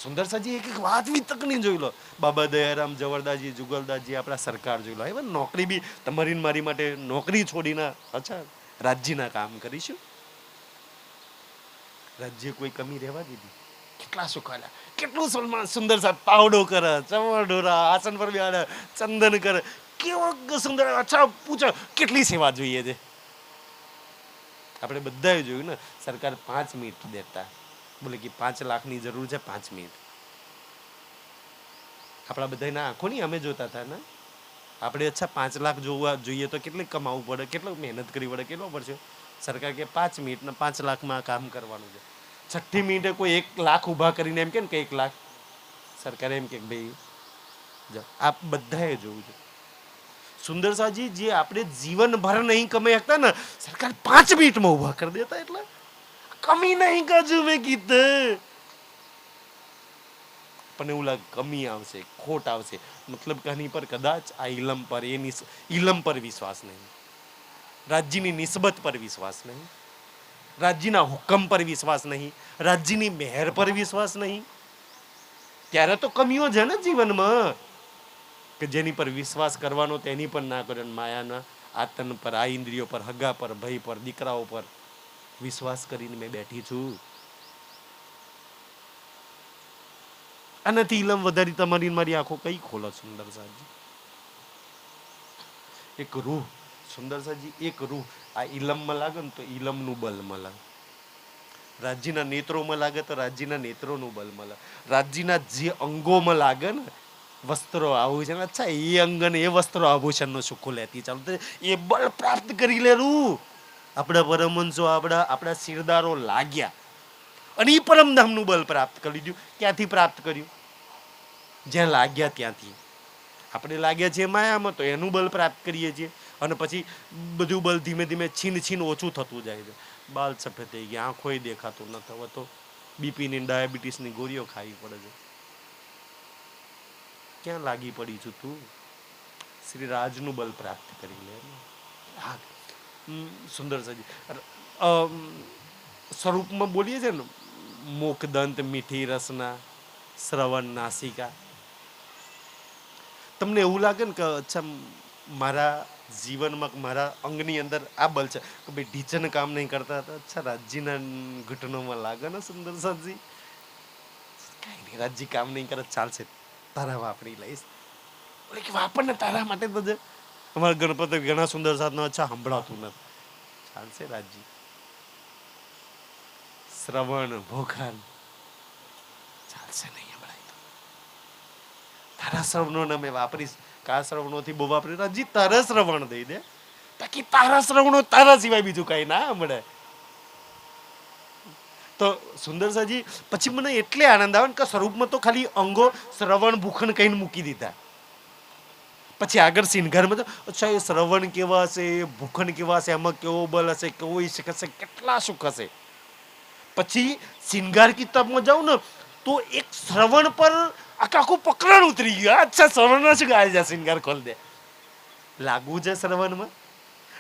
સુંદર સાજી એક એક વાત બી તકની જોઈ લો. બાબા દયારામ, જવરદાસજી, જુગલદાસજી, આપણા સરકાર જોઈ લો. હવે નોકરી બી તમારી મારી માટે નોકરી છોડીને અચ્છા રાજ્યના કામ કરીશું. રાજ્ય કોઈ કમી રહેવા દીધી. કેટલા સુખાલા, કેટલું સલમાન સુંદર સાહેબ પાવડો કરે, ચવર ઢોરા, આસન પર બેહાડે, ચંદન કરે, કેવો સુંદર. અચ્છા પૂછો કેટલી સેવા જોઈએ છે? આપણે બધાએ જોયું ને સરકાર 5 મિનિટ દેતા, બોલે કે 5 લાખની જરૂર છે, 5 મિનિટ. આપણા બધાના આંખોની અમે જોતા હતા ને. આપણે અચ્છા 5 લાખ જોવા જોઈએ તો કેટલી કમાવું પડે, કેટલો મહેનત કરવી પડે, કેટલો પડશે? સરકાર કે 5 મિનિટ ને 5 લાખમાં કામ કરવાનું છે. 6ઠી મિનિટે કોઈ 1 લાખ ઊભા કરીને એમ કે 1 લાખ, સરકારે એમ કે ભાઈ આપ બધાએ જોવું છે. સુંદર સાજી જે આપણે જીવનભર નહીં કમાઈ શકતા ને, સરકાર 5 મિનિટમાં ઊભા કરી દેતા. એટલે કમી નહીં કાજુ મેં કીધું. પણ એવું લાગે કમી આવશે, ખોટ આવશે, મતલબ કે આની પર કદાચ આ ઇલમ પર ઇલમ પર વિશ્વાસ નહીં, રાજ્યની નિસ્બત પર વિશ્વાસ નહીં, રાજ્યના હુકમ પર વિશ્વાસ નહીં, રાજ્યની મહેર પર વિશ્વાસ નહીં. ત્યારે તો કમીઓ છે ને જીવનમાં, કે જેની પર વિશ્વાસ કરવાનો તેની પર ના કર્યો. માયાના આતન પર, આ ઇન્દ્રિયો પર, હગા પર, ભય પર, દીકરાઓ પર વિશ્વાસ કરીને મેં બેઠી છું. આનાથી ઇલમ વધારી તમારી મારી આંખો કઈ ખોલો સુંદર સાજી? એક રૂહ સુંદર સાજી, એક રૂહ આ ઇલમમાં લાગે ને તો ઇલમનું બલ મળે, રાજ્યના નેત્રોમાં લાગે તો રાજ્યના નેત્રોનું બલ મળે, રાજ્યના જે અંગોમાં લાગે ને, વસ્ત્રો આભૂષણ, અચ્છા એ અંગને એ વસ્ત્રો આભૂષણનો સુખો લેતી ચાલુ એ બળ પ્રાપ્ત કરી લેલું. આપણા પરમહંસો, આપણા શિરદારો લાગ્યા અને એ પરમધામનું બલ પ્રાપ્ત કરી લીધું. ક્યાંથી પ્રાપ્ત કર્યું? જ્યાં લાગ્યા ત્યાંથી. આપણે લાગ્યા છીએ માયામાં તો એનું બલ પ્રાપ્ત કરીએ છીએ, અને પછી બધું બલ ધીમે ધીમે છીન ઓછું થતું જાય છે. બાલ સફેદ થઈ ગયા, આંખોય દેખાતું ન થવા તો બીપીની ડાયાબિટીસની ગોળીઓ ખાવી પડે છે. ક્યાં લાગી પડી છું તું? શ્રી રાજનું બલ પ્રાપ્ત કરી લે. સુંદર સજી સ્વરૂપમાં બોલીએ છે ને, મુખ દંત મીઠી રસના શ્રવણ નાસિકા. તમને એવું લાગે ને કે અચ્છા મારા જીવનમાં મારા અંગની અંદર આ બલ છે કે ભાઈ ઢીચન કામ નહીં કરતા હતા, અચ્છા રાજ્યના ઘટનોમાં લાગે ને સુંદર સાજી કઈ નહીં, રાજ્ય કામ નહીં કરે ચાલશે, તારા વાપરી લઈશ. બોલે કે વાપર ને તારા માટે તો છે. અમારા ગણપતિ ઘણા સુંદર સાધનો અચ્છા સંભળાતું નથી, ચાલશે રાજ્ય. શ્રવણ ભોખાન ચાલશે નહીં, તારા શ્રવણોને મેં વાપરીશ. કા શ્રવણોથી બહુ વાપરી રાજી, તારા શ્રવણ દઈ દે તાકી તારા શ્રવણો તારા સિવાય બીજું કઈ ના મળે. તો સુંદર સાજી પછી મને એટલે આનંદ આવે કે સ્વરૂપમાં તો ખાલી અંગો શ્રવણ ભૂખણ કહીને મૂકી દીધા. પછી આગળ સિંગારમાં તો અચ્છા એ શ્રવણ કેવા હશે, ભૂખણ કેવા હશે, એમાં કેવો બલ હશે, કેવો ઈશ્ક હશે, કેટલા સુખ હશે. પછી સિંગાર કિતાબમાં જાઉં ને તો એક શ્રવણ પર આખું પકડણ ઉતરી ગયું. અચ્છા શ્રવણ શું ગાય છે, સિંગાર ખોલ દે લાગવું છે શ્રવણમાં.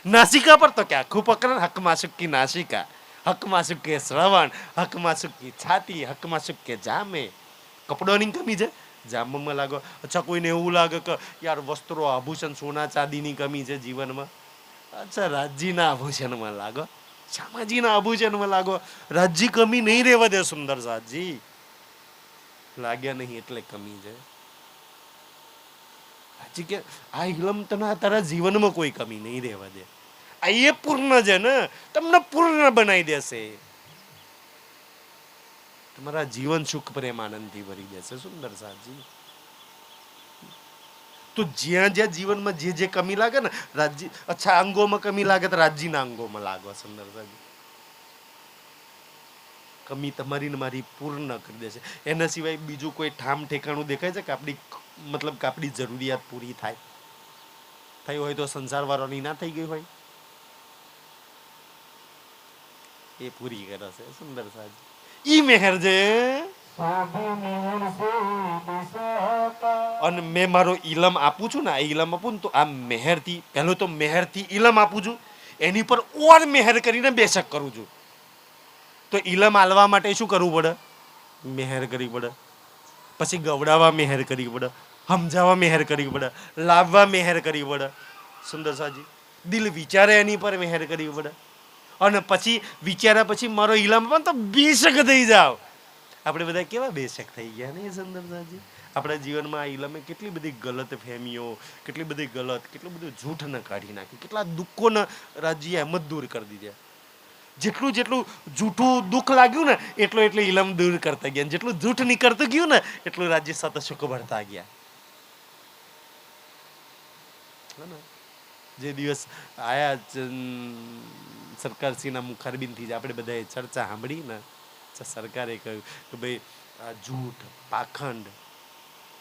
નાસિકા પર તો કે આખું પકડણ, હકમાં સુકી નાસિકા, હકમાં સુકે શ્રવણ, હકમાં સુકી છાતી, હકમાં સુકે જામે. કપડોની કમી છે, જામમાં લાગો. અચ્છા કોઈને એવું લાગે કે યાર વસ્ત્રો આભૂષણ સોના ચાંદીની કમી છે જીવનમાં, અચ્છા રાજ્યના આભૂષણમાં લાગો, શામાજીના આભૂષણમાં લાગો. રાજ્ય કમી નહીં રહેવા દે સુંદર સાજી, લાગ્યા નહીં એટલે કમી છે. રાજ્ય કે આ ઇલમ તને તારા જીવનમાં કોઈ કમી નહીં રહેવા દે. આ એ પૂર્ણ છે ને, તમને પૂર્ણ બનાવી દેશે. તમારા જીવન સુખ પ્રેમ આનંદથી ભરી દેશે સુંદર સાજી. તો જ્યાં જ્યાં જીવનમાં જે જે કમી લાગે ને, રાજ્ય અચ્છા અંગોમાં કમી લાગે તો રાજ્યના અંગોમાં લાગો સુંદર સાજી. કમી તમારી ને મારી પૂર્ણ કરી દેશે. એના સિવાય બીજું કોઈ ઠામ ઠેકાણું દેખાય છે કે આપણી મતલબ કે આપણી જરૂરિયાત પૂરી થાય થઈ હોય તો સંસાર વાળાની ના થઈ ગઈ હોય એ પૂરી કરે છે સુંદર સાજી. ઈ મેહર છે. અને મેં મારો ઇલમ આપું છું ને, આ ઇલમ આપું ને તો આ મેહરથી પહેલું તો મેહરથી ઇલમ આપું છું, એની પર ઓર મેહર કરીને બેશક કરું છું. તો ઇલમ આલવા માટે શું કરવું પડે? મેહર કરવી પડે. પછી ગવડાવવા મેહર કરવી પડે, સમજાવવા મેહર કરવી પડે, લાવવા મેહર કરવી પડે સુંદર સાજી. દિલ વિચારે એની પર મેહર કરવી પડે. અને પછી વિચાર્યા પછી મારો ઇલમ પણ તો બેશક થઈ જાવ. આપણે બધા કેવા બેશક થઈ ગયા ને સુંદર સાજી. આપણા જીવનમાં આ ઇલમે કેટલી બધી ગલત ફહેમીઓ, કેટલી બધી ગલત, કેટલું બધું જૂઠને કાઢી નાખી, કેટલા દુઃખોને રાજ્ય એમ જ દૂર કરી દીધા. જેટલું જેટલું જૂઠું દુઃખ લાગ્યું ને એટલું એટલું ઇલમ દૂર કરતા ગયા, જેટલું જૂઠ નીકળતું ગયું ને એટલું રાજ્ય સત સુખ ભરતા ગયા. જે દિવસ આયા સરકારશ્રીના મુખારબીનથી જ આપણે બધાએ ચર્ચા સાંભળી ને, સરકારે કહ્યું કે ભાઈ આ જૂઠ પાખંડ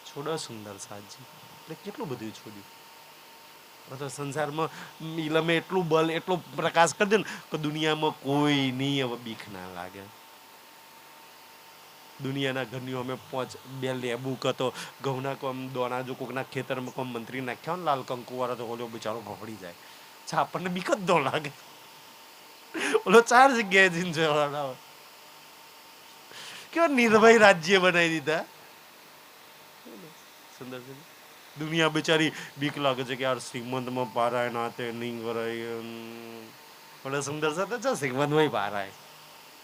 છોડો સુંદર સાજી. એટલે કેટલું બધું છોડ્યું. તો સંસારમાં ઈલમે એટલું બલ એટલો પ્રકાશ કરી દે ને કે દુનિયામાં કોઈની હવે બીક ના લાગે. દુનિયાના ઘરની અમે બે લેબુ કતો ઘઉંના કોમ દોણા જો કોકના ખેતરમાં કોમ મંત્રી નાખ્યા ને લાલ કંકુ વાળા તો ઓલો બિચારો ભફડી જાય. આપણને બીક જ ન લાગે. ઓલો 4 જગ્યાએ જઈને જવાના હોય. કેવા નિર્ભય રાજ્ય બનાવી દીધા. સુંદર છે. દુનિયા બિચારી બીક લાગે છે કે યાર શ્રીમંતમાં પારાય ના તે નહીં કરાય. ઓલા સુંદર સાથે છે શ્રીમંતમાં પારાય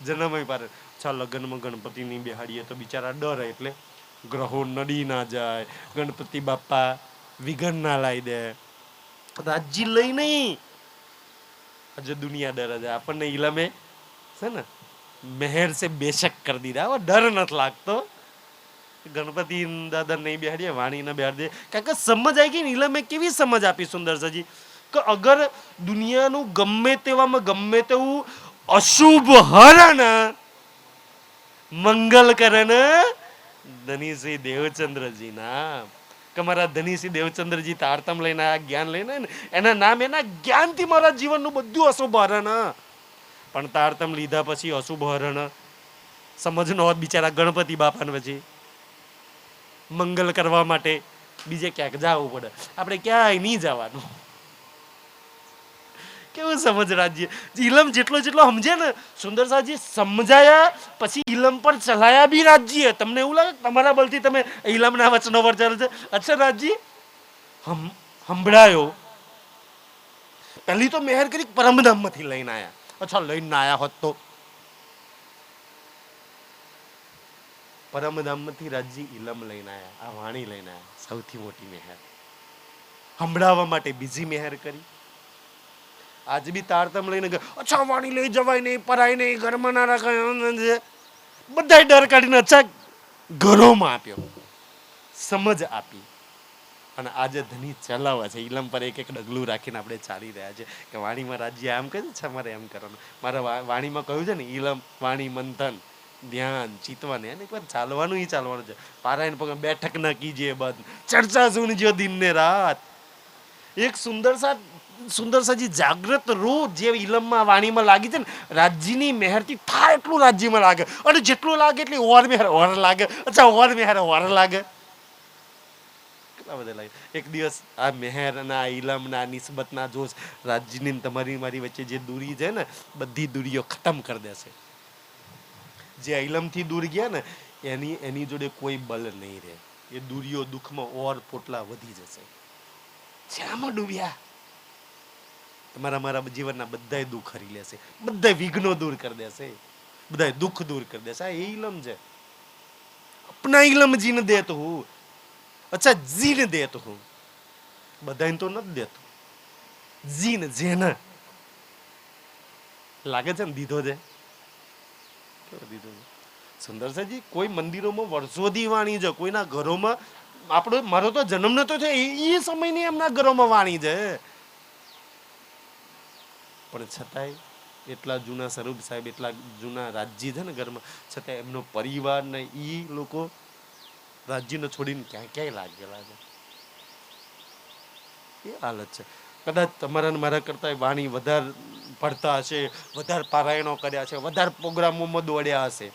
જન્મય પારાય. લગ્નમાં ગણપતિની બેહાડીએ તો બિચારા ડરે એટલે ગ્રહો નડી ના જાય, ગણપતિ બાપા વિઘન ના લાવી દે. રાજ્ય લઈ નહીં આજે દુનિયા ડરે છે. આપણને ઈલમે છે ને મહેર સે બેશક કરી દીધા. હવે ડર નથી લાગતો. ગણપતિ દાદા નહીં બેહાડીએ, વાણી ને બેહાડીએ. કારણ કે સમજ આવી ગઈ ને. ઈલમે કેવી સમજ આપી સુંદર સજી કે અગર દુનિયાનું ગમે તેવામાં ગમે તેવું અશુભ હરણ મંગલ કરણ ધનીસિંહ દેવચંદ્રજી ના કે મારા ધનીસિંહ દેવચંદ્રજી તારતમ લઈને આ જ્ઞાન લઈને એના નામ એના જ્ઞાનથી મારા જીવનનું બધું અશુભ હરણ. પણ તારતમ લીધા પછી અશુભ હરણ સમજ નો હોત બિચારા ગણપતિ બાપાને પછી મંગલ કરવા માટે બીજે ક્યાંક જવું પડે. આપણે ક્યાંય નહીં જવાનું. કેવું સમજ રાજ્ય. ઈલમ જેટલો સમજે ને સુંદર સાજી સમજાયા પછી ઈલમ પર ચલાયા બી રાજ્ય. તમને એવું લાગે તમારા બલથી તમે ઈલમના વચનો પર ચાલે છે? અચ્છા રાજ્ય સંભળાયો. પહેલી તો મહેર કરી પરમધામમાંથી લઈને આયા. અચ્છા લઈને ના આયા હોત તો પરમધામમાંથી રાજ્ય ઈલમ લઈને આયા. આ વાણી લઈને આયા. સૌથી મોટી મહેર. સંભળાવવા માટે બીજી મહેર કરી. આજ બી તારતમ લઈને અચ્છા વાણી લઈ જવાય નહીં, પરાય નહીં, ઘરમાં ના રાખાય. બધા ડર કાઢીને અચ્છા ઘરોમાં આપ્યો. સમજ આપી. અને આજે ધની ચલાવવા છે. ઈલમ પર એક એક ડગલું રાખીને આપણે ચાલી રહ્યા છે કે વાણીમાં રાજ્ય આમ કહે છે મારે એમ કરવાનું. મારા વાણીમાં કહ્યું છે ને ઈલમ વાણી મંથન ધ્યાન ચિતવાન એને એકવાર ચાલવાનું ચાલવાનું છે. પારાયણ પગ બેઠક ના કીજીએ બંધ, ચર્ચા સુનજો દિન ને રાત. એક સુંદર સાજી જાગૃત રૂહ જે ઈલમમાં વાણીમાં લાગી છે ને રાજ્યની મહેરથી થાય એટલું રાજ્યમાં લાગે. અને જેટલું લાગે એટલી ઓર મહેર ઓર લાગે. અચ્છા ઓર મહેર ઓર લાગે. કેટલા બધા લાગે. એક દિવસ આ મહેરના ઈલમના નિસ્બતના જોશ રાજ્યની તમારી મારી વચ્ચે જે દૂરી છે ને બધી દૂરીઓ ખતમ કરી દેશે. જે ઈલમથી દૂર ગયા ને એની જોડે કોઈ બલ નહીં રહે. એ દૂરીઓ દુઃખમાં ઓર પોટલા વધી જશે. જ્યાંમાં ડૂબ્યા તમારા મારા જીવનના બધા દુઃખ હરી લેશે, બધા વિઘ્નો દૂર કરી દેશે, બધા દુઃખ દૂર કરી દેશે. આ ઈલમ છે. अपना इलम जीने देता हूँ. अच्छा जीने देता हूँ. બધાને તો નથી દેતો. જીને જેને લાગે છે ને દીધો છે. કેવો દીધો છે સુંદર સાજી. કોઈ મંદિરોમાં વર્ષોથી વાણી છે, કોઈના ઘરોમાં આપણો મારો તો જન્મ નતો છે એ સમયની એમના ઘરોમાં વાણી છે. પણ છતાંય એટલા જૂના સ્વરૂપ સાહેબ એટલા જૂના રાજ્ય છે ને ઘરમાં, છતાં એમનો પરિવાર ને એ લોકો રાજ્યને છોડીને ક્યાં ક્યાંય લાગેલા છે. એ હાલત છે. કદાચ તમારા ને મારા કરતા વાણી વધારે પડતા હશે, વધારે પારાયણો કર્યા છે, વધારે પ્રોગ્રામોમાં દોડ્યા હશે.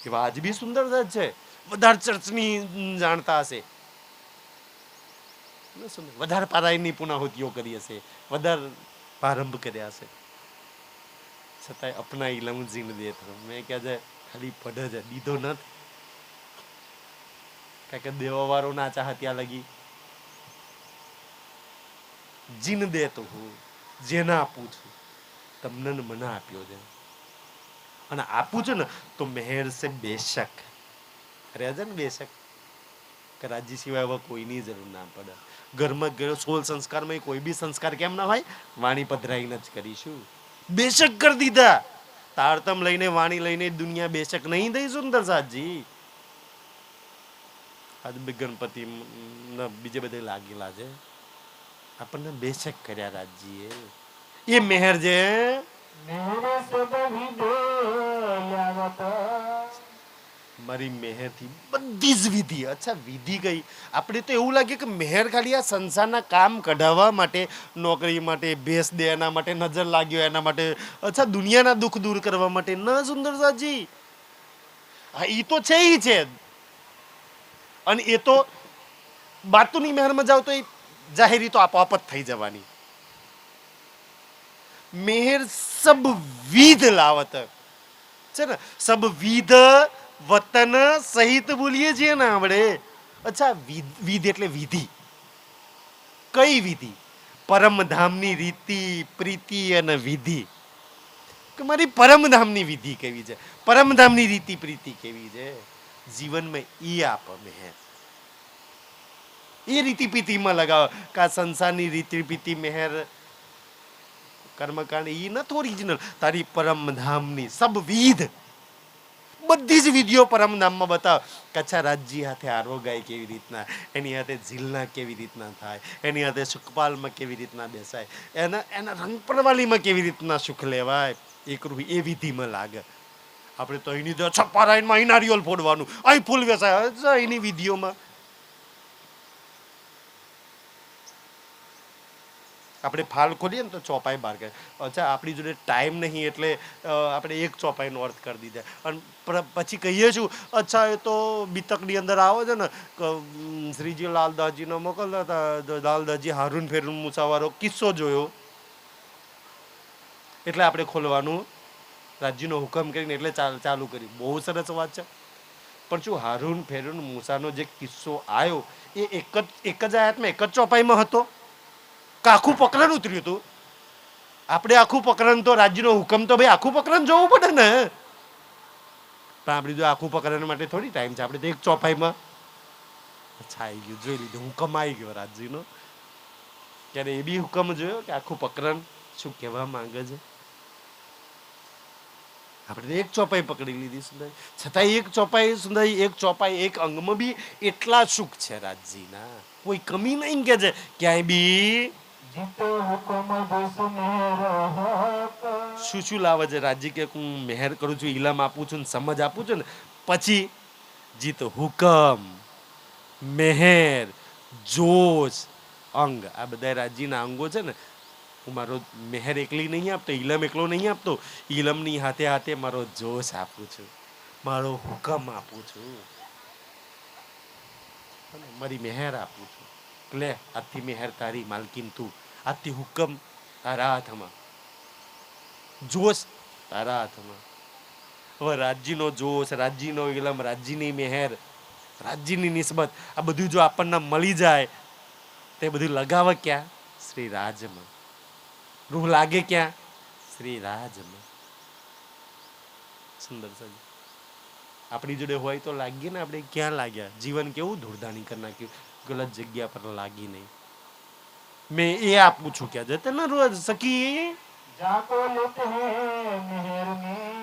એવા આજ બી સુંદર છે. વધારે ચર્ચની જાણતા હશે, વધારે પારાયણની પુનાહુતિઓ કરી હશે, વધારે પ્રારંભ કર્યા છે. છતાંય અપના ઈલમ જીને દેતો. મેં કહે છે ખાલી પઢ છે, દીધો નથી. કારણ કે દેવા વાળો ના ચાહ ત્યાં લગી જીન દેતો હું. જેને આપું છું તમને મને આપ્યો છે અને આપું છું ને તો મહેર સે બેશક કર્યા છે ને. બેશક કે રાજ્ય સિવાય હવે કોઈની જરૂર ના પડે. ઘરમાં ગયો 16 સંસ્કારમાં કોઈ બી સંસ્કાર કેમ ના હોય? વાણી પધરાઈને જ કરીશું. બેશક કરી દીધા. તારતમ લઈને વાણી લઈને દુનિયા બેશક નહીં થઈ સુંદર સાજી. આજ ગણપતિ બીજે બધે લાગેલા છે. આપણને બેશક કર્યા રાજ્ય. એ મહેર છે. મારી મહેરથી બધી જ વિધિ. અચ્છા વિધિ કઈ? આપણે તો એવું લાગે કે મહેર ખાલી આ સંસારના કામ કઢાવવા માટે, નોકરી માટે, ભેસ દે એના માટે, નજર લાગ્યો એના માટે, અચ્છા દુનિયાના દુઃખ દૂર કરવા માટે. ન સુંદરસાજી, હા એ તો છે ઈ છે. અને એ તો બાતુની મહેરમાં જાવ તો એ જાહેરી તો આપોઆપ જ થઈ જવાની. મેહર સબ વિધ લાવત છે ને, સબ વિધ વતન સહિત બોલીએ છીએ ને આપણે. અચ્છા વિધ એટલે વિધિ. કઈ વિધિ? પરમધામની રીતિ, પ્રીતિ અને વિધિ. કે મારી પરમધામની વિધિ કેવી છે, પરમધામની રીતિ પ્રીતિ કેવી છે, જીવનમાં ઈ આપ મેહર. એ રીતિ પીતિમાં લગાવો. કા સંસારની રીતિ પીતિ મેહર કર્મકાંડ ઈ નથી ઓરિજિનલ. તારી પરમધામની સબવિધ બધી જ વિધિઓ પરમધામમાં બતાવ. કચ્છા રાજજી હાથે આરો ગાય કેવી રીતના, એની હાથે ઝીલના કેવી રીતના થાય, એની હાથે સુખપાલમાં કેવી રીતના બેસાય, એના રંગપરવાલીમાં કેવી રીતના સુખ લેવાય, એ કરવું એ વિધિમાં લાગે. આપણે તો અહીંની તો છપ્પારાયણમાં અહીં નારિયેળ ફોડવાનું, અહીં ફૂલ વેસાય, અહીંની વિધિઓમાં આપણે ફાલ ખોલીએ ને તો ચોપાઈ બહાર કરે. અચ્છા આપણી જોડે ટાઈમ નહીં એટલે આપણે એક ચોપાઈનો અર્થ કરી દીધા. અને પછી કહીએ છું અચ્છા એ તો બીતકની અંદર આવે છે ને, શ્રીજી લાલદાસજીનો મોકલતા હતા, લાલદાસજી હારૂન ફેરૂન મૂસાવાળો કિસ્સો જોયો એટલે આપણે ખોલવાનું રાજ્યનો હુકમ કરીને એટલે ચાલુ કર્યું. બહુ સરસ વાત છે. પણ શું હારૂન ફેરૂન મૂસાનો જે કિસ્સો આવ્યો એ એક જ આયાતમાં એક જ ચોપાઈમાં હતો? આખું પ્રકરણ ઉતર્યું હતું? આપણે આખું પ્રકરણ તો રાજ્યનો હુકમ તો ભાઈ આખું પ્રકરણ જોવું પડે ને. પણ આપણે જો આખું પ્રકરણ માટે થોડી ટાઈમ છે. આપણે તો એક ચોપાઈમાં અચ્છા આવી ગયું, જોઈ લીધું, હુકમ આવી ગયો રાજ્યનો. ત્યારે એ બી હુકમ જોયો કે આખું પ્રકરણ શું કહેવા માંગે છે. આપણે એક ચોપાઈ પકડી લીધી સુંદર, છતાં એક ચોપાઈ સુંદર, એક ચોપાઈ એક અંગમાં બી એટલા સુખ છે રાજજીના, કોઈ કમી નહીં કે છે ક્યાંય બી. શું શું લાવે છે રાજજી કે હું મહેર કરું છું, ઇલામ આપું છું, સમજ આપું છું ને, પછી જીત હુકમ, મહેર, જોશ, અંગ, આ બધા રાજજીના અંગો છે ને. હું મારો મહેર એકલી નહીં આપતો, ઇલમ એકલો નહીં આપતો, ઇલમની હાથે હાથે મારો જોશ આપું છું, મારો હુકમ આપું છું, મારી મહેર આપું છું. લે આજથી મહેર તારી માલકીન તું, આજથી હુકમ તારા હાથમાં, જોશ તારા હાથમાં. હવે રાજ્યનો જોશ, રાજ્યનો ઇલમ, રાજ્યની મહેર, રાજ્યની નિસ્બત, આ બધું જો આપણને મળી જાય તે બધું લગાવે ક્યાં? શ્રી રાજમાં. રૂહ લાગે ક્યાં? શ્રી રાજમાં. સુંદર સજી આપણી જોડે હોય તો લાગીએ ને. આપણે ક્યાં લાગ્યા? જીવન કેવું ધૂળધાણી કરી નાખ્યું, ગલત જગ્યા પર લાગી નહીં. મેં એ આપું છું ક્યાં જતે ને રોજ સખી,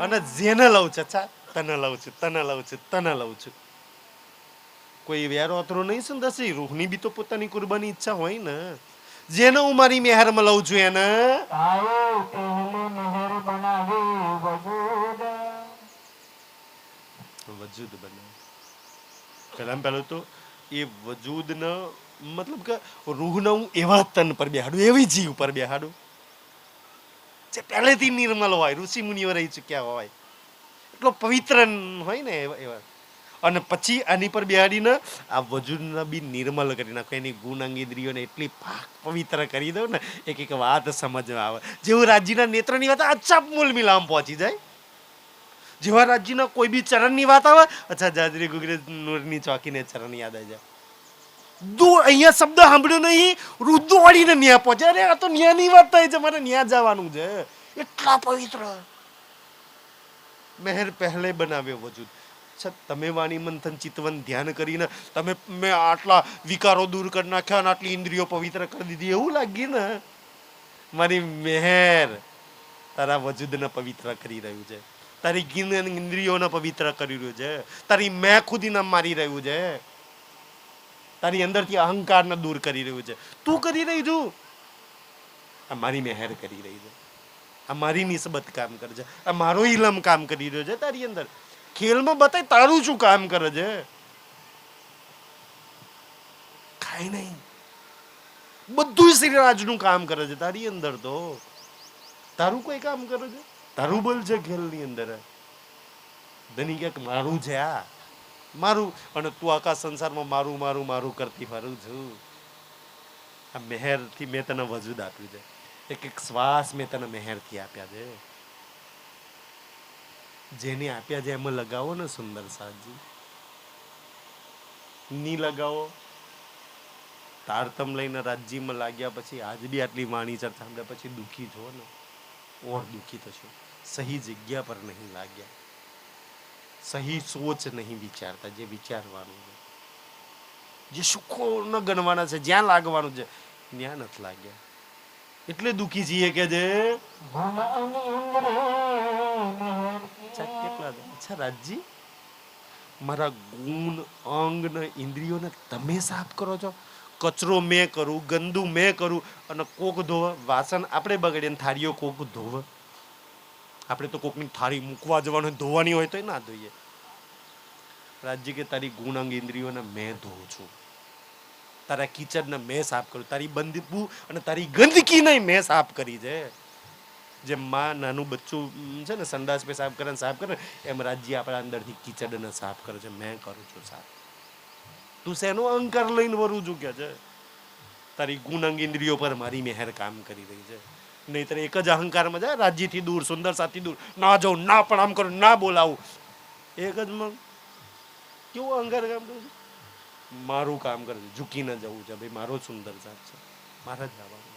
અને જેને લઉં છે તને લઉં છું, તને લઉં છું, તને લઉં છું. કોઈ વેરો અતરો નહીં સુંદરસી. રૂહની બી તો પોતાની કુરબાની ઈચ્છા હોય ને. જેને હું મારી મહેરમાં લઉં છું એને વજૂદ બનાવે. પહેલું તો એ વજૂદનો મતલબ કે રૂહને હું એવા તન પર બેહાડું, એવી જીવ પર બેહાડું જે પહેલેથી નિર્મલ હોય, ઋષિ મુનિઓ રહી ચૂક્યા હોય, એટલો પવિત્ર હોય ને એવા. અને પછી આની પર બેહાડીને આ વજૂદને બી નિર્મલ કરી નાખો, એની ગુણ ઇન્દ્રિયોને એટલી પાક પવિત્ર કરી દઉં ને, એક એક વાત સમજવા આવે. જેવું રાજ્યના નેત્રની વાત અચ્છા મૂલ મિલામ પહોંચી જાય. જેવા રાજ્યના કોઈ બી ચરણની વાત આવે, અચ્છા જાજરી ગુગરે નૂરની ચોકીને ચરણ યાદ આવી જાય. અહીંયા શબ્દ સાંભળ્યો નહીં, રૂદો વાળીને ન્યા પહોંચે. અરે આ તો ન્યાની વાત થાય છે, મારે ન્યા જવાનું છે. એટલા પવિત્ર મહેર પહેલે બનાવ્યો વજૂદ. તમે વાણી મંથન ચિતવન ધ્યાન કરીને તમે મેં આટલા વિકારો દૂર કરી નાખ્યા અને આટલી ઇન્દ્રિયો પવિત્ર કરી દીધી, એવું લાગ્યું ને. મારી મહેર તારા વજૂદને પવિત્ર કરી રહ્યું છે, તારી ઇન્દ્રિયોને પવિત્ર કરી રહ્યું છે, તારી મેં ખુદીને મારી રહ્યું છે, તારી અંદરથી અહંકારને દૂર કરી રહ્યું છે. તું કરી રહી છું, આ મારી મહેર કરી રહી છે, આ મારી નિસ્બત કામ કરે છે, આ મારો ઇલમ કામ કરી રહ્યો છે તારી અંદર. ખેલમાં બતાય તારું શું કામ કરે છે? કાંઈ નહીં, બધું શ્રીરાજનું કામ કરે છે તારી અંદર. તો તારું કોઈ કામ કરે છે? તારું બળ છે ખેલની અંદર. ધની ક્યાંક મારું છે, આ મારું, અને તું આખા સંસારમાં મારું મારું મારું કરતી ફરું છું. આ મહેરથી મેં તને વજૂદ આપ્યું છે. એક એક શ્વાસ મેં તને મહેરથી આપ્યા છે. જેને આપ્યા છે એમાં લગાવો ને સુંદર સાજી. ની લગાવો. તારતમ લઈને રાજ્યમાં લાગ્યા પછી આજ બી આટલી વાણી ચર્ચા સાંભળ્યા પછી દુઃખી છો ને, ઓર દુઃખી થશો. સહી જગ્યા પર નહીં લાગ્યા, સહી સોચ નહીં વિચારતા. જે વિચારવાનું છે, જે સુખો ન ગણવાના છે, જ્યાં લાગવાનું છે ત્યાં નથી લાગ્યા, એટલે દુઃખી છીએ કે જે
ગુણ અને ઇન્દ્રિય મહેર
કેટલા. અચ્છા રાજજી, મારા ગુણ અંગ ને ઇન્દ્રિયોને તમે સાફ કરો છો? કચરો મેં કરું, ગંદુ મેં કરું, અને કોક ધોવે. વાસણ આપણે બગડીને થાળીઓ કોક ધોવે. આપણે તો કોકની થાળી મૂકવા જવાનું હોય, ધોવાની હોય તો ના ધોઈએ. રાજજી કે તારી ગુણ અંગ ઇન્દ્રિયોને મેં ધોઉં છું, તારા કિચનને મેં સાફ કરું, તારી બંદીપુ અને તારી ગંદકીને મેં સાફ કરી છે. જેમ માં નાનું બચ્ચું છે ને સંડાસ પે સાફ કરે એમ રાજ્ય આપણા અંદરથી કિચડને સાફ કરે છે. મેં કરું છું સાફ. તું શેનો અહંકાર લઈને વરું છું કે છે? તારી ગુણ અંગ ઇન્દ્રિયો પર મારી મહેર કામ કરી રહી છે. નહીતર એક જ અહંકારમાં જાય, રાજ્યથી દૂર, સુંદર સાથી દૂર, ના જાઉં, ના પ્રણામ કરું, ના બોલાવું. એક જ માં કેવું અહંકાર કામ કરે છે? મારું કામ કરે છે, ઝૂકીને જવું છે. ભાઈ મારો સુંદર સાથ છે, મારા જ આવવાનું.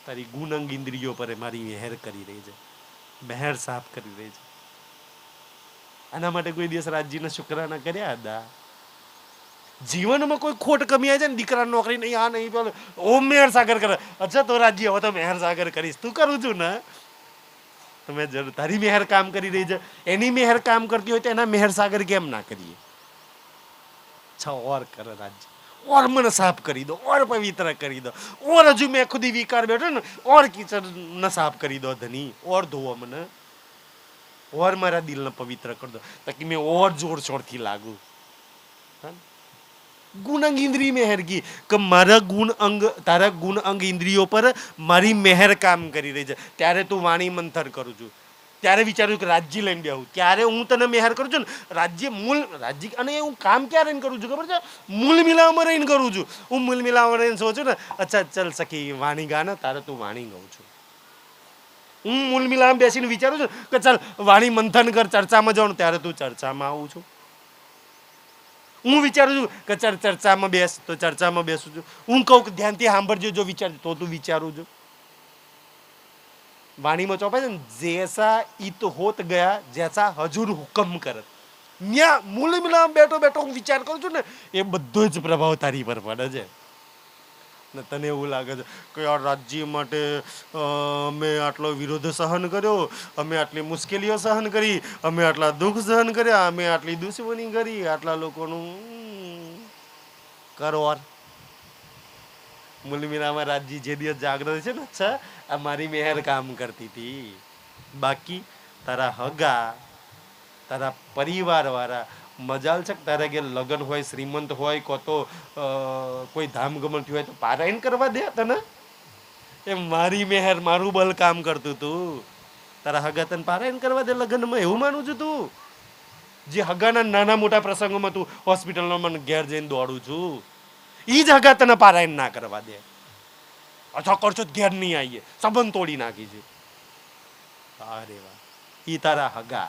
તારી ગુણ અંગ ઇન્દ્રિયો પર મારી મહેર કરી રહી છે, મહેર સાફ કરી રહી છે. આના માટે કોઈ દિવસ રાજ્યના શુક્રાના કર્યા હતા? જીવનમાં કોઈ ખોટ કમી આવે છે ને, દીકરા નોકરી નહીં, આ નહીં, પેલો ઓમ મહેર સાગર કરે. અચ્છા તો રાજ્ય હવે તો મહેર સાગર કરીશ. તું કરું છું ને, તમે તારી મહેર કામ કરી રહી છે, એની મહેર કામ કરતી હોય તો એના મહેર સાગર કેમ ના કરીએ? ઓર કરે રાજ્ય, ઓર મને સાફ કરી દો, ઓર પવિત્ર કરી દો, ઓર હજુ મેં ખુદી વિકાર બેઠો ને, ઓર કિચડ ન સાફ કરી દો ધની, ઓર ધોવો મને, ઓર મારા દિલને પવિત્ર કરી દો, તાકી મેં ઓર જોર શોરથી લાગુ. ગુણ અંગ ઇન્દ્રિય મહેર કી કે મારા ગુણ અંગ, તારા ગુણ અંગ ઇન્દ્રિયો પર મારી મહેર કામ કરી રહી છે. ત્યારે તું વાણી મંથન કરું છું, ત્યારે વિચાર્યું કે રાજ્ય લઈને બેહું, ત્યારે હું તને મહેર કરું છું ને. રાજ્ય મૂળ રાજ્ય, અને હું કામ ક્યારે કરું છું ખબર છે? મૂળ મિલાવમાં રહીને કરું છું. હું મૂળ મિલાવમાં રહીને સોચું ને, અચ્છા ચલ સખી વાણી ગા ને, તારે તું વાણી ગાઉં છું. હું મૂળ મિલાવમાં બેસીને વિચારું છું કે ચાલ વાણી મંથન કર, ચર્ચામાં જાઉં, ત્યારે તું ચર્ચામાં આવું છું. હું વિચારું છું કે ચર્ચામાં બેસ, તો ચર્ચામાં બેસું છું. હું કહું કે ધ્યાનથી સાંભળજો, જો વિચાર, તો તું વિચારું છું. વાણીમાં ચોપાય છે ને, જૈસા ઈત હોત ગયા જૈસા હજુર હુકમ કરત. ન્યા મૂળ મિલામ બેઠો બેઠો હું વિચાર કરું છું ને, એ બધો જ પ્રભાવ તારી પર પડે છે. ને તને એવું લાગે છે કે આ રાજ્ય માટે અમે આટલો વિરોધ સહન કર્યો, અમે આટલી મુશ્કેલીઓ સહન કરી, અમે આટલા દુઃખ સહન કર્યા, અમે આટલી દુશ્મની કરી, આટલા લોકોનું કરોર. મુલમીરામાં રાજજી જે દિવસ જાગ્રત છે ને, અચ્છા આ મારી મહેર કામ કરતી હતી. બાકી તારા હગા, તારા પરિવાર વાળા, મજાલ છે કે તારા ઘેર લગ્ન હોય, શ્રીમંત હોય, કો તો કોઈ ધામગમન થયું હોય તો પારાયણ કરવા દે તને? એ મારી મહેર, મારું બલ કામ કરતું તું. તારા હગા તને પારાયણ કરવા દે લગ્નમાં? એવું માનું છું તું? જે હગાના નાના મોટા પ્રસંગોમાં તું હોસ્પિટલમાં મને ઘેર જઈને દોડું છું, એ જ હગા તને પારાયણ ના કરવા દે. અચ્છા કરશો ઘેર નહીં આવીએ, સંબંધ તોડી નાખી છે. અરે વાહ, એ તારા હગા,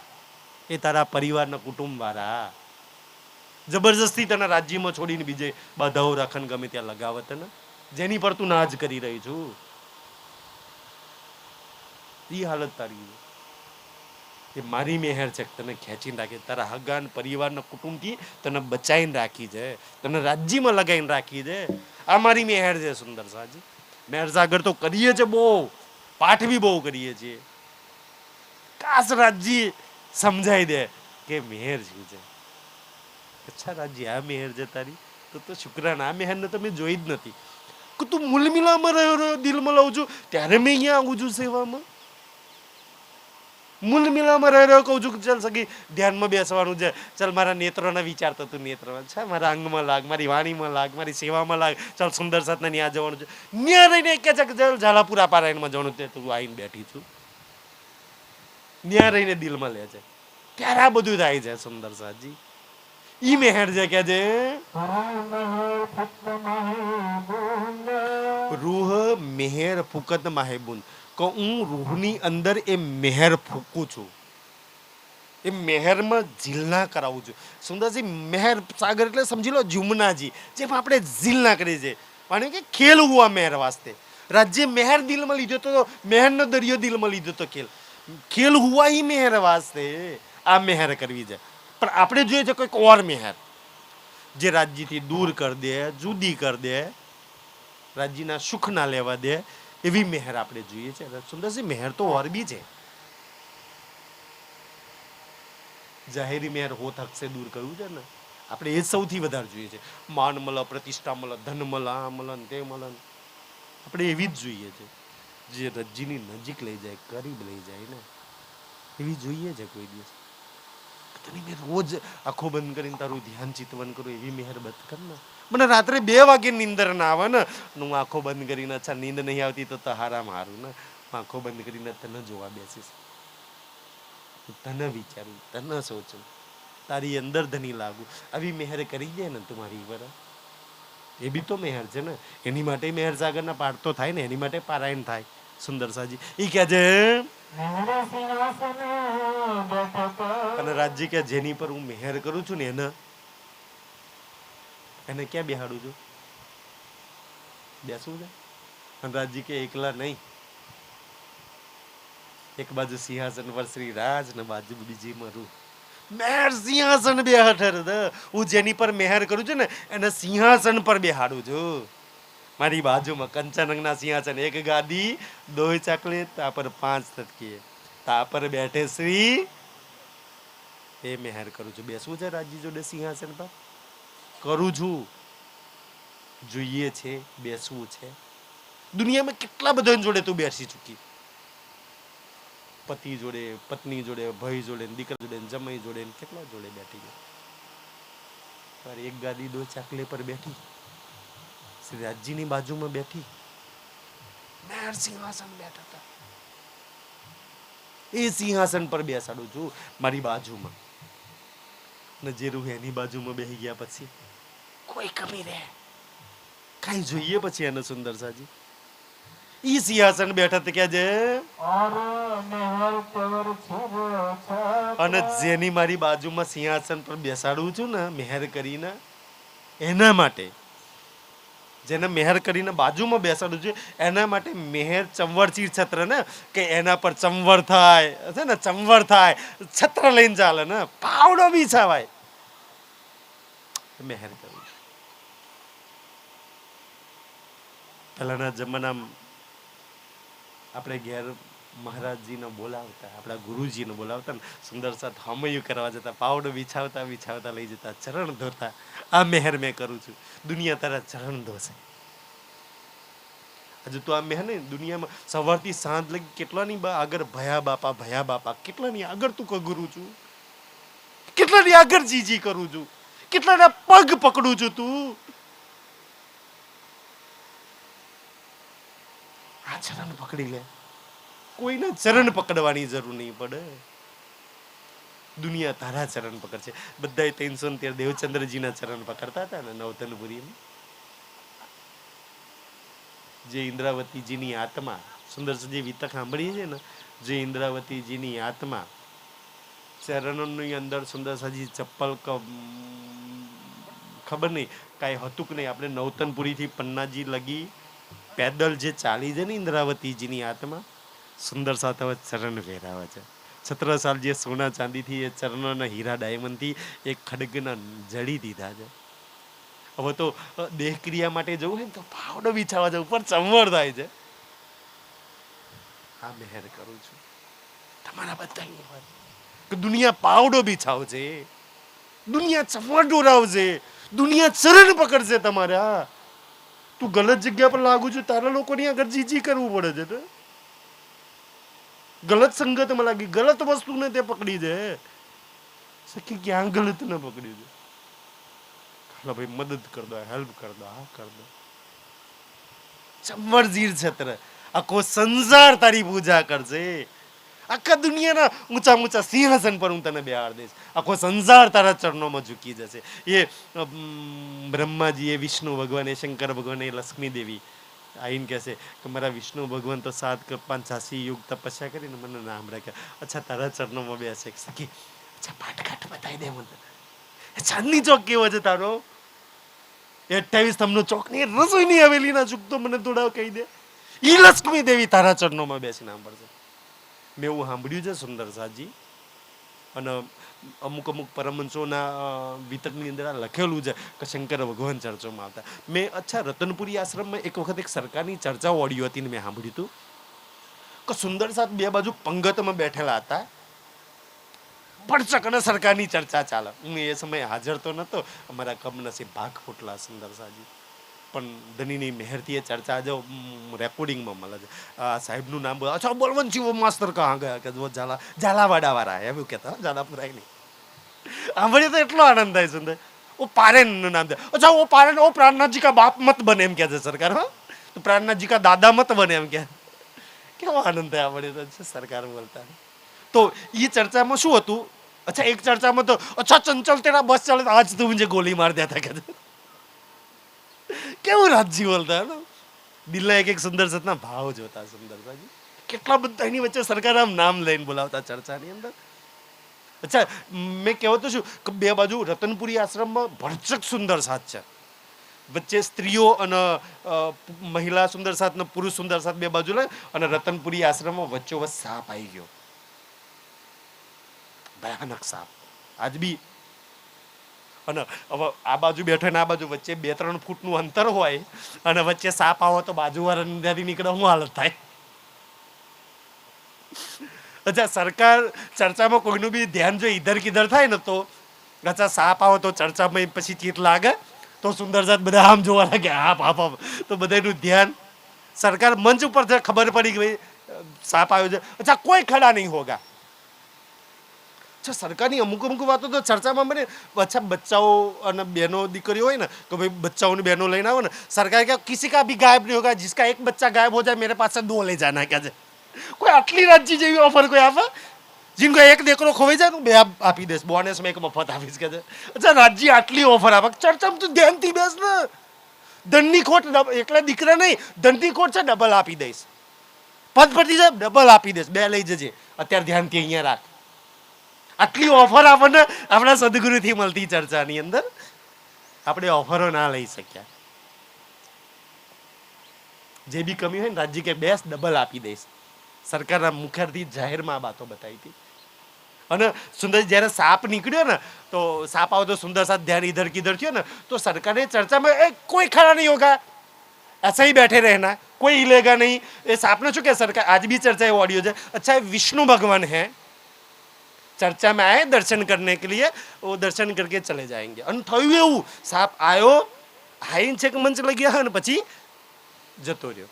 એ તારા પરિવારના કુટુંબ વાળા જબરજસ્તી તને રાજ્યમાં છોડીને બીજે બાધાઓ રાખન ગમે ત્યાં લગાવત ને, જેની પર તું નાજ કરી રહી છું. એ હાલત તારી, એ મારી મહેર છે, તને ખેંચીને રાખી, તારા હગાન પરિવારના કુટુંબથી તને બચાવીને રાખી છે, તને રાજ્યમાં લગાવીને રાખી છે. આ મારી મહેર છે સુંદર સાજી. મહેર સાગર તો કરીએ છે બહુ, પાઠ બી બહુ કરીએ છીએ. કાશ રાજ્ય સમજાઈ દે કે મહેર શું છે. અચ્છા રાજ્ય આ મહેર છે તારી, તો શુક્રાના. આ મહેરને તમે જોઈ જ નથી કે તું મૂલમિલામાં રહ્યો, દિલમાં લઉં છું ત્યારે મેં અહીંયા આવું છું સેવામાં. મૂલ મિલામાં રહી રહ્યો કહું છું કે ચાલ સગી ધ્યાનમાં બેસવાનું છે. ચાલ મારા નેત્રોના વિચાર તો તું નેત્રમાં છે, મારા અંગમાં લાગ, મારી વાણીમાં લાગ, મારી સેવામાં લાગ. ચાલ સુંદર સાથને ન્યા જવાનું છે. ન્યા રહીને કે છે કે ચાલ ઝાલાપુરા પારાયણમાં જવાનું છે, તું આવીને બેઠી છું. ન્યા રહીને દિલમાં લે છે. ત્યારે આ બધું થાય છે સુંદર સાજી. ઈ મેહેર છે કે છે રૂહ મેહેર ફૂકત માહેબુન, કે હું રૂહની અંદર એ મેહેર ફૂકું છું, એ મેહેરમાં ઝીલના કરાવું છું. સુંદરજી મેહેર સાગર એટલે સમજી લો જુમનાજી, જેમ આપણે ઝીલના કરીએ છીએ. માને કે ખેલ હુઆ મેહેર વાસ્તે. રાજ્ય મેહેર દિલમાં લીધો તો મેહેરનો દરિયો દિલમાં લીધો તો ખેલ હુઆ હી મેહેર વાસ્તે. આ મેહેર કરવી છે. પણ આપણે જોઈએ છે કોઈક ઓર મેહેર જે રાજ્યથી દૂર કરી દે, જુદી કરી દે, રાજ્યના સુખ ના લેવા દે, એવી મેહેર આપણે જોઈએ છે. સુંદરજી મેહેર તો ઓર બી છે. જાહેરી મેહેર હોત હકસે દૂર કર્યું છે ને, આપણે એ સૌથી વધારે જોઈએ છે. માન મળે, પ્રતિષ્ઠા મળે, ધન મળે, આ મળે તે મળે, આપણે એવી જ જોઈએ છે. જે રજ્જીની નજીક લઈ જાય, કરીબ લઈ જાય ને, એવી જોઈએ છે. કોઈ દિવસ મેં રોજ આંખો બંધ કરીને તારું ધ્યાન ચિતવન કરું, એવી મેહેર બંધ કર ને. મને રાત્રે 2 વાગે નીંદર ના આવે ને, હું આંખો બંધ કરીને, અચ્છા નીંદ નહીં આવતી તો હારામ હારું ને, આંખો બંધ કરીને તને જોવા બેસીશ, તને વિચારું, તને સોચું, તારી અંદર ધની લાગુ. આવી મેહેર કરી દે ને તમારી પર, એ બી તો મેહેર છે ને. એની માટે મેહેર સાગરના પાઠ તો થાય ને, એની માટે પારાયણ થાય. સુંદર સાજી ઈ કે છે અને રાજજી કે જેની પર હું મેહેર કરું છું ને એને ક્યાં બેહાડું છું? બેસવું છે. અને રાજજી કે એકલા નહીં, એક બાજુ સિંહાસન પર શ્રી રાજ ને બાજુ બીજી મરું. મેર સિંહાસન બેહાડર દે. હું જેની પર મેહેર કરું છું ને એને સિંહાસન પર બેહાડું છું. મારી બાજુમાં કંચનંગના સિંહાસન, એક ગાદી, 2 ચાકલેટ, તા પર 5 તતકીએ, તા પર બેઠે શ્રી, એ મેહેર કરું છું. બેસવું છે રાજજી જોડે સિંહાસન પર? કરું છું. જોઈએ છે, બેસવું છે. દુનિયામાં કેટલા બધા જોડે તું બેસી ચૂકી. પતિ જોડે, પત્ની જોડે, ભાઈ જોડે, દીકરા જોડે, જમાઈ જોડે, કેટલા જોડે બેઠી ગઈ. એક ગાદી 2 ચાકલે પર બેઠી, શ્રી રાજજીની બાજુમાં બેઠી, મેર સિંહાસન બેઠા હતા. એ સિંહાસન પર બેસાડું છું મારી બાજુમાં. ને જે રૂહ એની બાજુમાં બેસી ગયા પછી કોઈ કમી રહે કઈ જોઈએ પછી એને સુંદર સાજી. ઈ સિંહાસન બેઠા તો કે છે અને જેની મારી બાજુમાં સિંહાસન પર બેસાડું છું ને મેહેર કરીને, એના માટે, જેને મેહેર કરીને બાજુમાં બેસાડું છું એના માટે મેહેર ચંવરચીર છત્ર ને, કે એના પર ચંવર થાય છે ને, ચંવર થાય, છત્ર લઈને ચાલે ને, પાવડો બી છાવાય. મેહેર કરું છું. પહેલાના જમાનામાં આપણે ઘેર મહારાજજીને બોલાવતા, આપણા ગુરુજીને બોલાવતા ને, સુંદર સાથ હમયું કરવા જતા, પાવડો વિછાવતા વિછાવતા લઈ જતા, ચરણ ધોતા. આ મેહેર મેં કરું છું. દુનિયા તારા ચરણ ધોશે. હજુ તો આ મેહેર ને દુનિયામાં સવારથી સાંજ લગી કેટલાની આગળ ભયા બાપા કેટલાની આગળ તું કગરું છું, કેટલાની આગળ જીજી કરું છું, કેટલાના પગ પકડું છું તું. આ ચરણ પકડી લે. કોઈના ચરણ પકડવાની જરૂર નહીં પડે. દુનિયા તારા ચરણ પકડશે. બધા 313 દેવચંદ્રજીના ચરણ પકડતા હતા ને નવતનપુરીમાં. જે ઇન્દ્રાવતીજીની આત્મા, સુંદરજી વિતક સાંભળીએ છે ને, જે ઇન્દ્રાવતીજીની આત્મા ચરણોની અંદર સુંદરસાજી ચપ્પલ ખબર નહીં કાંઈ હતું કે નહીં. આપણે નવતનપુરીથી પન્નાજી લગી પેદલ જે ચાલી છે ને ઇન્દ્રાવતીજીની આત્મા, સુંદર સાથે હવે ચરણ પહેરાવે છે. 17 સાલ જે સોના ચાંદીથી એ ચરણોના હીરા ડાયમંડથી એક ખડગના જડી દીધા છે. હવે તો દેહક્રિયા માટે જવું હોય ને તો પાવડો બિછાવા જવું પણ ચંવર થાય છે. આ મેહેર કરું છું તમારા બધા. દુનિયા પાવડો બિછાવશે, દુનિયા ચંવર ડોરાવશે, દુનિયા ચરણ પકડશે તમારા. તું ગલત જગ્યા પર લાગુ છું, તારા લોકોની આગળ જીજી કરવું પડે છે. ગલત સંગતમાં લાગી, ગલત વસ્તુને તે પકડી છે. સખી ક્યાં ગલત ન પકડ્યું છે? હાલો ભાઈ મદદ કર દો, હેલ્પ કર દો, હા કર દો. ચમરજીર છત્ર આખો સંસાર તારી પૂજા કરશે. આખા દુનિયાના ઊંચા ઊંચા સિંહાસન પર હું તને બેહાડ દઈશ. આખો સંસાર તારા ચરણોમાં ઝૂકી જશે. એ બ્રહ્માજી, એ વિષ્ણુ ભગવાન, એ શંકર ભગવાન, એ લક્ષ્મી દેવી આઈને કહેશે કે મારા વિષ્ણુ ભગવાન તો 7 યુગ તપસ્યા કરીને મને નામ રાખ્યા. અચ્છા તારા ચરણોમાં બેસે સખી, અચ્છા પાટઘાટ બતાવી દે મને. ચાંદની ચોક કેવો છે તારો? 28 સ્તંભનો ચોક ની રસોઈની હવેલીના ચૂક તો મને થોડા કહી દે. ઈ લક્ષ્મી દેવી તારા ચરણોમાં બેસીને સાંભળશે. મેં એવું સાંભળ્યું છે સુંદર સાજી, અને અમુક અમુક પરમહંસોના વિતકની અંદર આ લખેલું છે કે શંકર ભગવાન ચર્ચોમાં આવતા. મેં અચ્છા રતનપુરી આશ્રમમાં એક વખત એક સરકારની ચર્ચા ઓડિયો હતી ને મેં સાંભળ્યું હતું કે સુંદર સાત બે બાજુ પંગતમાં બેઠેલા હતા. પડચક અને સરકારની ચર્ચા ચાલે. હું એ સમયે હાજર તો નહોતો, અમારા કમનસીબ ભાગ ફૂટલા સુંદર સાજી. પણ ધનીની મહેરથી એ ચર્ચા જો રેકોર્ડિંગમાં મળે છે. આ સાહેબનું નામ બોલ, અચ્છા બલવંતજી વો માસ્તર કહાં ગયા કે જો ઝાલાવાડા વાળા એવું કહેતા, ઝાલાપુરા નહીં. સાંભળીએ તો એટલો આનંદ થાય સુંદર. ઓ પારેનનું નામ છે. અચ્છા ઓ પારેન ઓ પ્રાણનાથજી કા બાપ મત બને એમ કહે છે સરકાર. હા તો પ્રાણનાથજી કા દાદા મત બને એમ કહે. કેવો આનંદ થાય સાંભળીએ તો સરકાર બોલતા. તો એ ચર્ચામાં શું હતું? અચ્છા એક ચર્ચામાં તો અચ્છા ચંચલ તેરા બસ ચાલે આજ તું મુझे ગોલી માર દેતા કહે. કેવું રાજજી બોલતા ને, દિલના એક એક સુંદર સતના ભાવ જોતા સુંદર સાજી. કેટલા બધા એની વચ્ચે સરકાર આમ નામ લઈને બોલાવતા ચર્ચાની અંદર. અચ્છા મેં કહેવતો છું કે બે બાજુ રતનપુરી આશ્રમમાં ભરચક સુંદર સાથ છે. વચ્ચે સ્ત્રીઓ અને મહિલા સુંદર સાથ ને પુરુષ સુંદર સાથ બે બાજુ લે, અને રતનપુરી આશ્રમમાં વચ્ચોવચ્ચ સાપ આવી ગયો, ભયાનક સાપ આજ બી. અને હવે આ બાજુ બેઠો ને આ બાજુ વચ્ચે 2-3 ફૂટનું અંતર હોય અને વચ્ચે સાપ આવો તો બાજુવાળાની નીકળે શું હાલત થાય? અચ્છા સરકાર ચર્ચામાં કોઈનું બી ધ્યાન જો ઇધર કિધર થાય ને તો અચ્છા સાપ આવો તો ચર્ચામાં પછી ચીત લાગે તો સુંદર જાત બધા આમ જોવા લાગે, આપ આપ આપ, તો બધાનું ધ્યાન સરકાર મંચ ઉપર છે, ખબર પડી કે ભાઈ સાપ આવ્યો છે. અચ્છા કોઈ ખડા નહીં હોગા. અચ્છા સરકારની અમુક અમુક વાતો તો ચર્ચામાં બને. અચ્છા બચ્ચાઓ અને બહેનો દીકરીઓ હોય ને તો ભાઈ બચ્ચાઓની બહેનો લઈને આવો ને, સરકાર કે કિસી કા ભી ગાયબ નહીં હોગા, जिसका एक बच्चा गायब हो जाए मेरे पास से 2 ले जाना क्या છે. કોઈ આટલી રાજ્ય જેવી ઓફર કોઈ આપે? जिनको एक દીકરો ખોવાઈ જાય તો 2 આપી દેશ, બોનસમાં 1 મફત આપીશ કે છે. અચ્છા રાજ્ય આટલી ઓફર આપે, ચર્ચામાં તું ધ્યાનથી બેસ ને. ધનની ખોટ એકલા દીકરા નહીં, ધનની ખોટ છે ડબલ આપી દઈશ, પદ પરથી છે ડબલ આપી દઈશ, 2 લઈ જજે, અત્યારે ધ્યાનથી અહીંયા રાખ. આટલી ઓફર આપણને આપણા સદગુરુથી મળતી ચર્ચાની અંદર આપણે ઓફરો ના લઈ શક્યા. જે બી કમી હોય ને રાજ્ય કે બેસ ડબલ આપી દઈશ. સરકારના મુખેથી જાહેરમાં આ વાતો બતાવી હતી. અને સુંદર જ્યારે સાપ નીકળ્યો ને તો સાપ આવો તો સુંદર સાથ ધ્યાન ઇધર કિધર થયો ને તો સરકારે ચર્ચામાં કોઈ ખડા નહીં હોગા, ऐसे ही बैठे रहना, कोई हिलेगा नहीं. એ સાપને શું કે સરકાર આજ બી ચર્ચા એ ઓડિયો છે. અચ્છા વિષ્णु भगवान है, चर्चा में आए दर्शन करने के लिए, वो दर्शन करके चले जाएंगे. અને થયું એવું, સાપ આવ્યો, હાઈન છે કે મંચ લઈ ગયા અને પછી જતો રહ્યો.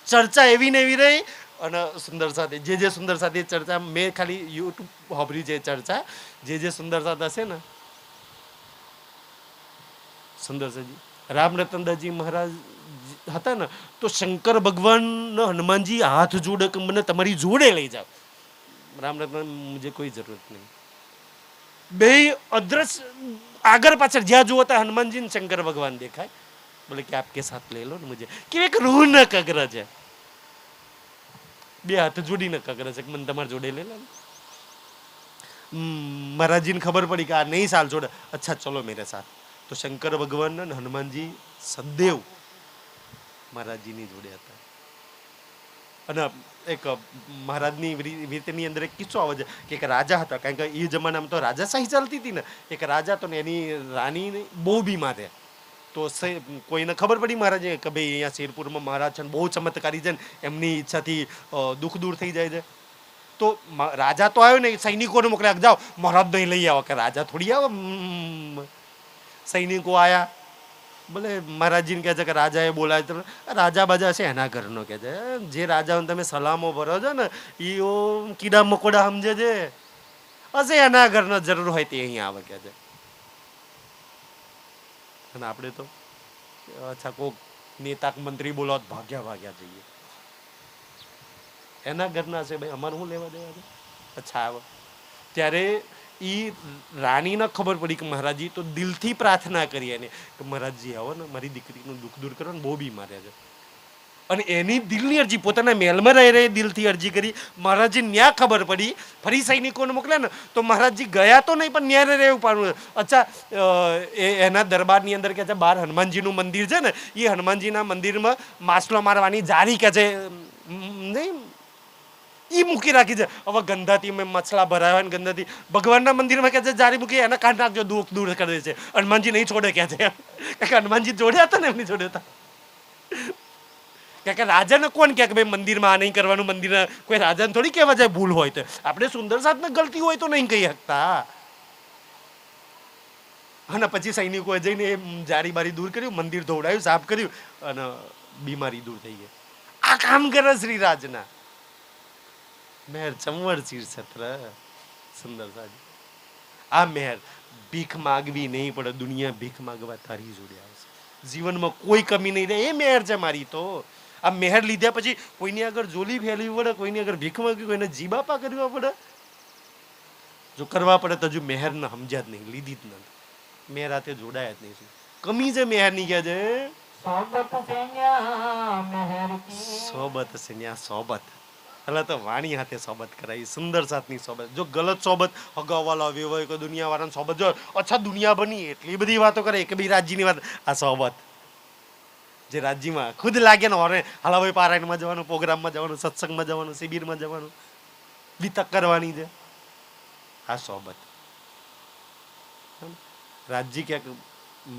ચર્ચા એવી ને એવી રહી. અને સુંદર સાથે જે સુંદર સાથે ચર્ચા મેં ખાલી યુટ્યુબ સાંભળ્યું છે ચર્ચા, જે સુંદર સાથે હશે ને સુંદર સાજી રામરતનદાસજી મહારાજ હતા ને તો શંકર ભગવાન હનુમાનજી હાથ જોડે કે મને તમારી જોડે લઈ જાઓ. રામરતન મુझे कोई जरूरत नहीं. બે અદ્રશ્ય આગળ પાછળ જ્યાં જુઓ ત્યાં હનુમાનજી ને શંકર ભગવાન દેખાય. બોલે કે આપકે સાથ લે લો ને મુझे. કે એક રૂહ ન કગર છે, 2 હાથ જોડીને કગર છે કે મને તમારી જોડે લઈ લો. મહારાજજીને ખબર પડી કે આ નહીં સાલ જોડે, અચ્છા ચલો મેરે સાથ. તો શંકર ભગવાન ને હનુમાનજી સદૈવ મહારાજજીની જોડે હતા. અને એક મહારાજની રીતની અંદર એક કિસ્સો આવે છે કે એક રાજા હતા, કારણ કે એ જમાનામાં તો રાજાશાહી ચાલતી હતી ને. એક રાજા તો ને એની રાણી બહુ બીમાર છે. તો કોઈને ખબર પડી મહારાજે કે ભાઈ અહીંયા શેરપુરમાં મહારાજ છે બહુ ચમત્કારી છે ને એમની ઈચ્છાથી દુઃખ દૂર થઈ જાય છે. તો રાજા તો આવ્યો ને, સૈનિકોને મોકલ્યા જાઓ મહારાજ નહીં લઈ આવો. કે રાજા થોડી આવે. સૈનિકો આવ્યા, બોલે મહારાજજીને કહે છે કે રાજાએ બોલાય તો રાજા બાજા છે એના ઘરનો કહે છે જે રાજાઓને તમે સલામો ભરો છો ને એ કીડા મકોડા સમજે છે હશે એના ઘરનો જરૂર હોય તે અહીંયા આવે કહે છે. અને આપણે તો અચ્છા કોક નેતા મંત્રી બોલો ભાગ્યા ભાગ્યા જઈએ એના ઘરના છે ભાઈ અમારે શું લેવા દેવા છે. અચ્છા આવે ત્યારે એ રાણીને ખબર પડી કે મહારાજી તો દિલથી પ્રાર્થના કરી એને કે મહારાજજી આવો ને મારી દીકરીનું દુઃખ દૂર કરો ને બહુ બીમાર છે. અને એની દિલની અરજી પોતાના મહેલમાં રહી રહી દિલથી અરજી કરી. મહારાજજી ન્યા ખબર પડી ફરી સૈનિકોને મોકલ્યા ને તો મહારાજજી ગયા તો નહીં પણ ન્યારે રહેવું પાડું. અચ્છા એના દરબારની અંદર કે છે બહાર હનુમાનજીનું મંદિર છે ને એ હનુમાનજીના મંદિરમાં માછલો મારવાની જારી કે છે નહીં એ મૂકી રાખી છે. હવે ગંધાથી મેં મછલા ભરાયા હોય ને ગંધાથી ભગવાનના મંદિરમાં કે છે જારી મૂકી એને કાઢ નાખજો દુઃખ દૂર કરી દે છે. હનુમાનજી નહીં છોડે કે છે કે હનુમાનજી જોડ્યા હતા ને એમની જોડે હતા કે રાજાને કોણ કે ભાઈ મંદિરમાં આ નહીં કરવાનું મંદિર કોઈ રાજાને થોડી કહેવા જાય ભૂલ હોય તો આપણે સુંદર સાધને ગલતી હોય તો નહીં કહી શકતા. અને પછી સૈનિકોએ જઈને એ જારી બારી દૂર કર્યું મંદિર ધોવડાયું સાફ કર્યું અને બીમારી દૂર થઈ ગઈ. આ કામ કરે શ્રીરાજના મેર ચંવર શીર છત્ર સુંદર સાજી. આ મેર ભીખ માગવી નહીં પડે દુનિયા ભીખ માગવા તારી જોડે આવશે. જીવનમાં કોઈ કમી નહીં રહે એ મેર છે મારી તો. આ મહેર લીધા પછી કોઈની આગળ જોલી ફેલવી પડે કોઈની આગળ ભીખ માગવી કોઈને જીબાપા કરવા પડે જો કરવા પડે તો હજુ મેહર ને સમજ્યા જ નહીં લીધી જ નથી મેર હાથે જોડાયા જ નહીં. શું કમી છે મેહર ની કે છે સોબત છે ન્યા સોબત એટલે તો વાણી હાથે સોબત કરાવી સુંદર સાથની સોબત. જો ગલત સોબત હગાવાલા વેવાય કે દુનિયા વાળાની સોબત જો અચ્છા દુનિયા બની એટલી બધી વાતો કરે એક બી રાજ્યની વાત આ સોબત જે રાજ્યમાં ખુદ લાગે ને ઓરે હલાભાઈ પારાયણમાં જવાનું પ્રોગ્રામમાં જવાનું સત્સંગમાં જવાનું શિબિરમાં જવાનું વિતક કરવાની છે આ સોબત. રાજજી ક્યાંક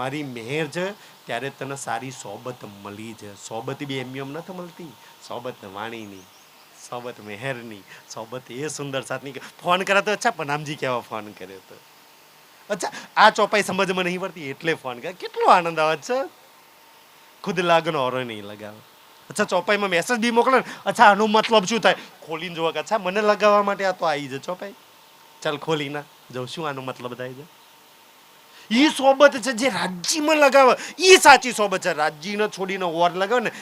મારી મેહર છે ત્યારે તને સારી સોબત મળી છે. સોબત બી એમ નથી મળતી સોબત વાણીની સોબત મેહરની સોબત એ સુંદર સાથની. ફોન કરે તો અચ્છા પનામજી કેવા ફોન કરે તો અચ્છા આ ચોપાઈ સમજમાં નહીં પડતી એટલે ફોન કરે કેટલો આનંદ આવે છે. ખુદ લાગનો ઓરો નહીં લગાવે. અચ્છા ચોપાઈમાં મેસેજ બી મોકલે ને અચ્છા આનો મતલબ શું થાય ખોલીને જોવા કે અચ્છા મને લગાવવા માટે આ તો આવી છે ચોપાઈ ચાલ ખોલી ના જઉં શું આનો મતલબ થાય છે. એ સોબત છે જે રાજ્યમાં લગાવે એ સાચી સોબત છે. રાજ્યને છોડીને ઓર લગાવે ને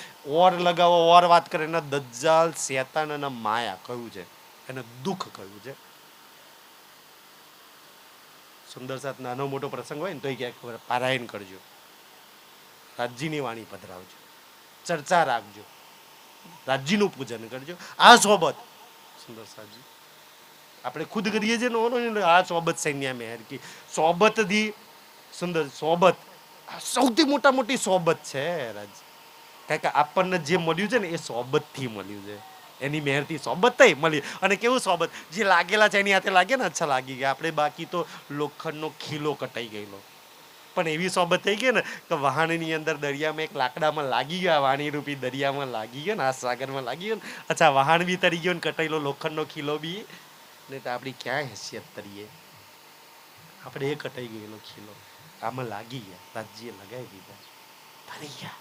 ઓર લગાવો ઓર વાત કરે ને દજ્જાલ શેતાન અને માયા કયું છે એને દુઃખ કયું છે. સુંદર સાથ નાનો મોટો પ્રસંગ હોય ને તો ક્યાંક ખબર પારાયણ કરજો રાજ્યની વાણી પધરાવજો ચર્ચા રાખજો રાજ્યનું પૂજન કરજો. આ સોબત સુંદર સાજી આપણે ખુદ કરીએ છીએ ને આ સોબત સૈન્ય મેહર કી સોબત દી સુંદર સોબત સૌથી મોટા મોટી સોબત છે રાજ. કારણ કે આપણને જે મળ્યું છે ને એ સોબત થી મળ્યું છે એની મહેરથી સોબત થઈ મળી. અને કેવું સોબત જે લાગેલા છે એની હાથે લાગે ને અચ્છા લાગી ગયા. આપણે બાકી તો લોખંડનો ખીલો કટાઈ ગયેલો પણ એવી સોબત થઈ ગઈ ને કે વહાણની અંદર દરિયામાં એક લાકડામાં લાગી ગયા વાણી રૂપી દરિયામાં લાગી ગયો ને આ સાગરમાં લાગી ગયો ને અચ્છા વહાણ બી તરી ગયો ને કટાયેલો લોખંડનો ખીલો બી ને તો આપણી ક્યાં હેસિયત તરીએ આપણે એ કટાઈ ગયેલો ખીલો આમાં લાગી ગયા રાજ્યે લગાવી દીધા તરી ગયા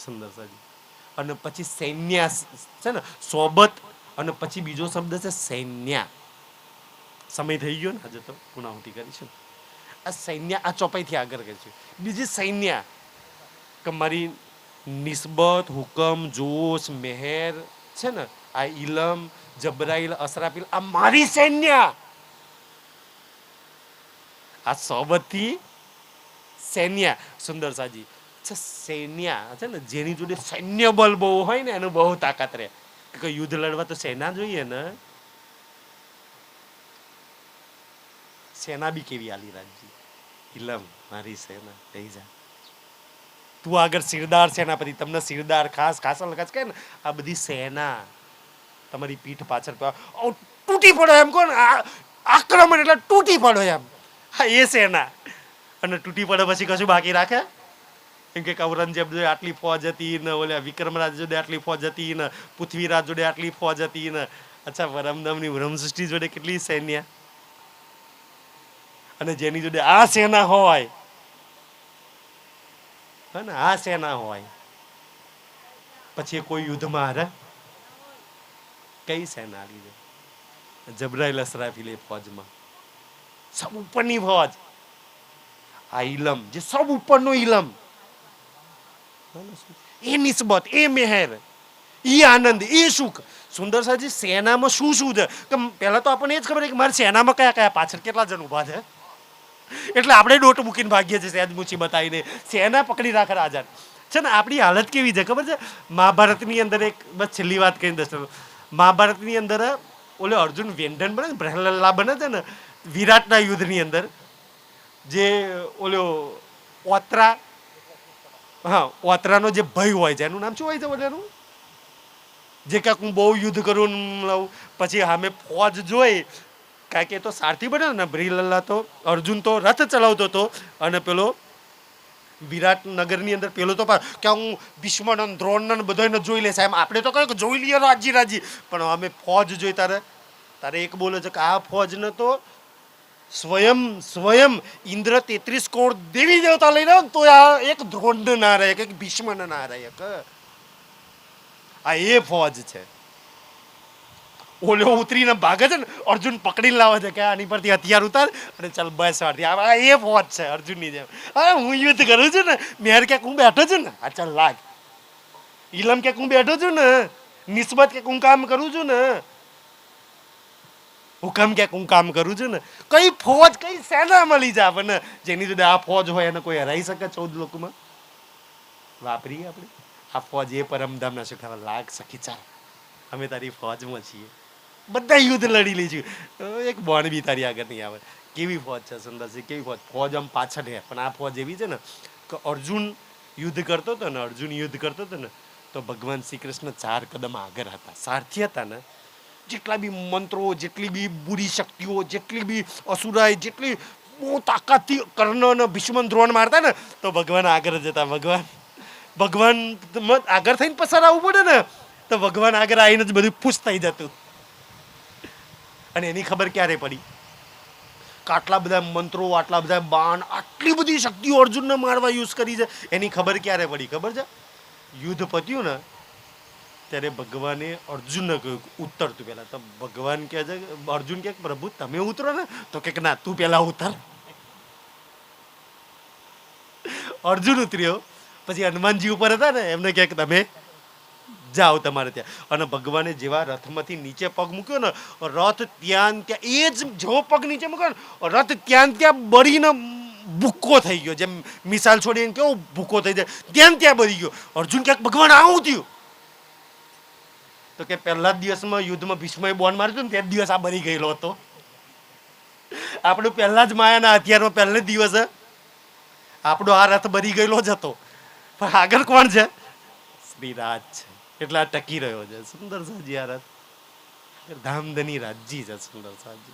સુંદર સાજી. અને પછી સૈન્ય છે ને સોબત અને પછી બીજો શબ્દ છે સૈન્ય. સમય થઈ ગયો ને આજે તો પુનાવતી કરીશું. આ સૈન્ય આ ચોપાઈથી આગળ કરીશું. બીજી સૈન્ય કે મારી નિસ્બત હુકમ જોશ મેહર છે ને આ ઇલમ જબરાઈલ અસરાપીલ આ મારી સૈન્ય. આ સોબતથી સૈન્ય સુંદર સાજી સૈન્ય છે ને જેની જોડે સૈન્ય બળ બહુ હોય ને એનું બહુ તાકાત રહે. કે યુદ્ધ લડવા તો સેના જોઈએ ને સેના બી કેવી આલી રાજજી ઇલમ મારી સેના થઈ જા તું આગળ સિરદાર સેનાપતિ તમને સિરદાર ખાસ ખાસ લખાશ કે ને આ બધી સેના તમારી પીઠ પાછળ તૂટી પડો એમ કોણ આક્રમણ એટલે તૂટી પડો એમ હા એ સેના. અને તૂટી પડે પછી કશું બાકી રાખે કેમ કે ઔરંગઝેબ જોડે આટલી ફોજ હતી ને ઓલા વિક્રમરાજ જોડે આટલી ફોજ હતી ને પૃથ્વીરાજ જોડે આટલી ફોજ હતી ને અચ્છા વરમદમની બ્રહ્મસૃષ્ટિ જોડે કેટલી સૈન્ય. અને જેની જોડે આ સેના હોય હે ને આ સેના હોય પછી એ કોઈ યુદ્ધમાં હારે કઈ સેના લીધે જબરાઈલ અસરાફીલ ફોજમાં સબ ઉપરની ફોજ આ ઇલમ જે સબ ઉપરનો ઇલમ એ નિસ્બત એ મેહેર એ આનંદ એ સુખ સુંદર સાજી સેનામાં શું શું છે કે પહેલા તો આપણને એ જ ખબર છે કે મારી સેનામાં કયા કયા પાછળ કેટલા જણ ઊભા છે એટલે આપણે ડોટ મૂકીને ભાગીએ છીએ સહેજ મુસીબત આવીને સેના પકડી રાખે આઝાદ છે ને આપણી હાલત કેવી છે ખબર છે મહાભારતની અંદર એક બસ છેલ્લી વાત કહી દઈશ મહાભારતની અંદર ઓલે અર્જુન વેંઢન બને પ્રહલાદ બને છે ને વિરાટના યુદ્ધની અંદર જે ઓલો ઓત્રા હા ઓત્રાનો જે ભય હોય છે એનું નામ શું હોય છે ઓલાનું જે કાંક હું બહુ યુદ્ધ કરું લઉં પછી સામે ફોજ જોઈ કારણ કે એ તો સારથી બને ને બ્રિલલ્લા તો અર્જુન તો રથ ચલાવતો હતો અને પેલો વિરાટ નગરની અંદર પેલો તો કે હું ભીષ્મન દ્રોણ બધાને જોઈ લેશે એમ આપણે તો કહ્યું કે જોઈ લઈએ રાજી રાજી પણ અમે ફોજ જોઈ તારે એક બોલે છે કે આ ફોજને તો સ્વયં ઇન્દ્ર 33 કરોડ દેવી દેવતા લઈને તો આ એક દ્રોણને ના રહે કે ભીષ્મને ના રહે આ એ ફોજ છે ઓલો ઉતરીને ભાગે છે ને અર્જુન પકડીને લાવે છે કે આની પરથી હથિયાર ઉતાર અને ચાલ બસ વાળથી આ એ ફોજ છે અર્જુનની જેમ હા હું યુદ્ધ કરું છું ને મેર ક્યાંક હું બેઠો છું ને આ ચાલ લાગ ઇલમ ક્યાંક હું બેઠો છું ને નિસ્બત ક્યાંક હું કામ કરું છું ને હુકમ ક્યાંક હું કામ કરું છું ને કઈ ફોજ કઈ સેના મળી જાય આપણને જેની જોડે આ ફોજ હોય એને કોઈ હરાઈ શકે 14 લોકોમાં વાપરીએ આપણે આ ફોજ એ પરમધામના સુખાવા લાગ સખી ચાલ અમે તારી ફોજમાં છીએ બધા યુદ્ધ લડી લઈશું એક બોણ બી તારી આગળ નહીં આવે કેવી ફોજ છે સુંદરસિંહ કેવી ફોજ આમ પાછળ છે પણ આ ફોજ એવી છે ને કે અર્જુન યુદ્ધ કરતો હતો ને તો ભગવાન શ્રી કૃષ્ણ 4 કદમ આગળ હતા સારથી હતા ને જેટલા બી મંત્રો જેટલી બી બુરી શક્તિઓ જેટલી બી અસુરાય જેટલી બહુ તાકાતથી કર્ણ અને ભીષ્મ દ્રોણ મારતા ને તો ભગવાન આગળ જ હતા ભગવાન આગળ થઈને પસાર આવવું પડે ને તો ભગવાન આગળ આવીને જ બધું પુશ થઈ જતું અને એની ખબર ક્યારે પડી કે આટલા બધા મંત્રો આટલા બધા બાણ આટલી બધી શક્તિઓ અર્જુનને મારવા યુઝ કરી છે એની ખબર ક્યારે પડી ખબર છે યુદ્ધ પત્યું ને ત્યારે ભગવાને અર્જુનને કહ્યું ઉતરતું પહેલા તો ભગવાન કહે છે અર્જુન કહે પ્રભુ તમે ઉતરો ને તો કે ના તું પહેલા ઉતર અર્જુન ઉતર્યો પછી હનુમાનજી ઉપર હતા ને એમને કહે કે તમે જાઓ તમારે ત્યાં અને ભગવાને જેવા રથમાંથી નીચે પગ મૂક્યો ને રથ ત્યાં એ જ જેવો પગ નીચે મૂક્યો ને રથ ત્યાં બળીને ભૂક્કો થઈ ગયો જેમ મિસાલ છોડીને કેવો ભૂક્કો થઈ જાય ત્યાં બળી ગયો અર્જુન ક્યાંક ભગવાન આવું થયું તો કે પહેલા જ દિવસમાં યુદ્ધમાં ભીષ્મએ બોન માર્યું ને તે દિવસ આ બળી ગયેલો હતો આપણું પહેલા જ માયાના હથિયારમાં પહેલે જ દિવસે આપણો આ રથ બળી ગયેલો જ હતો પણ આગળ કોણ છે શ્રીરાજ છે એટલે આ ટકી રહ્યો છે સુંદર સાજી આ રથ ધામધની રાજજી છે સુંદર સાજી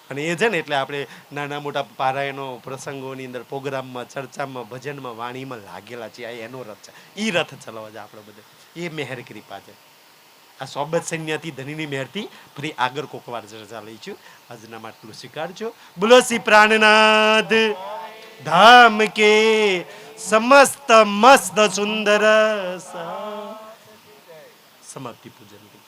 અને એ છે ને એટલે આપણે નાના મોટા પારાયણો પ્રસંગોની અંદર પ્રોગ્રામમાં ચર્ચામાં ભજનમાં વાણીમાં લાગેલા છે આ એનો રથ છે એ રથ ચલાવવા છે આપણે બધે એ મેહર કૃપા છે આ સોબત સૈન્યથી ધનીની મહેરથી ફરી આગળ કોકવાર ચર્ચા લઈશું આજના માટલું સ્વીકારજો બોલો શ્રી પ્રાણનાથ ધામ કે સમસ્ત મસ્ત સુંદર સમાપ્તિ પૂજન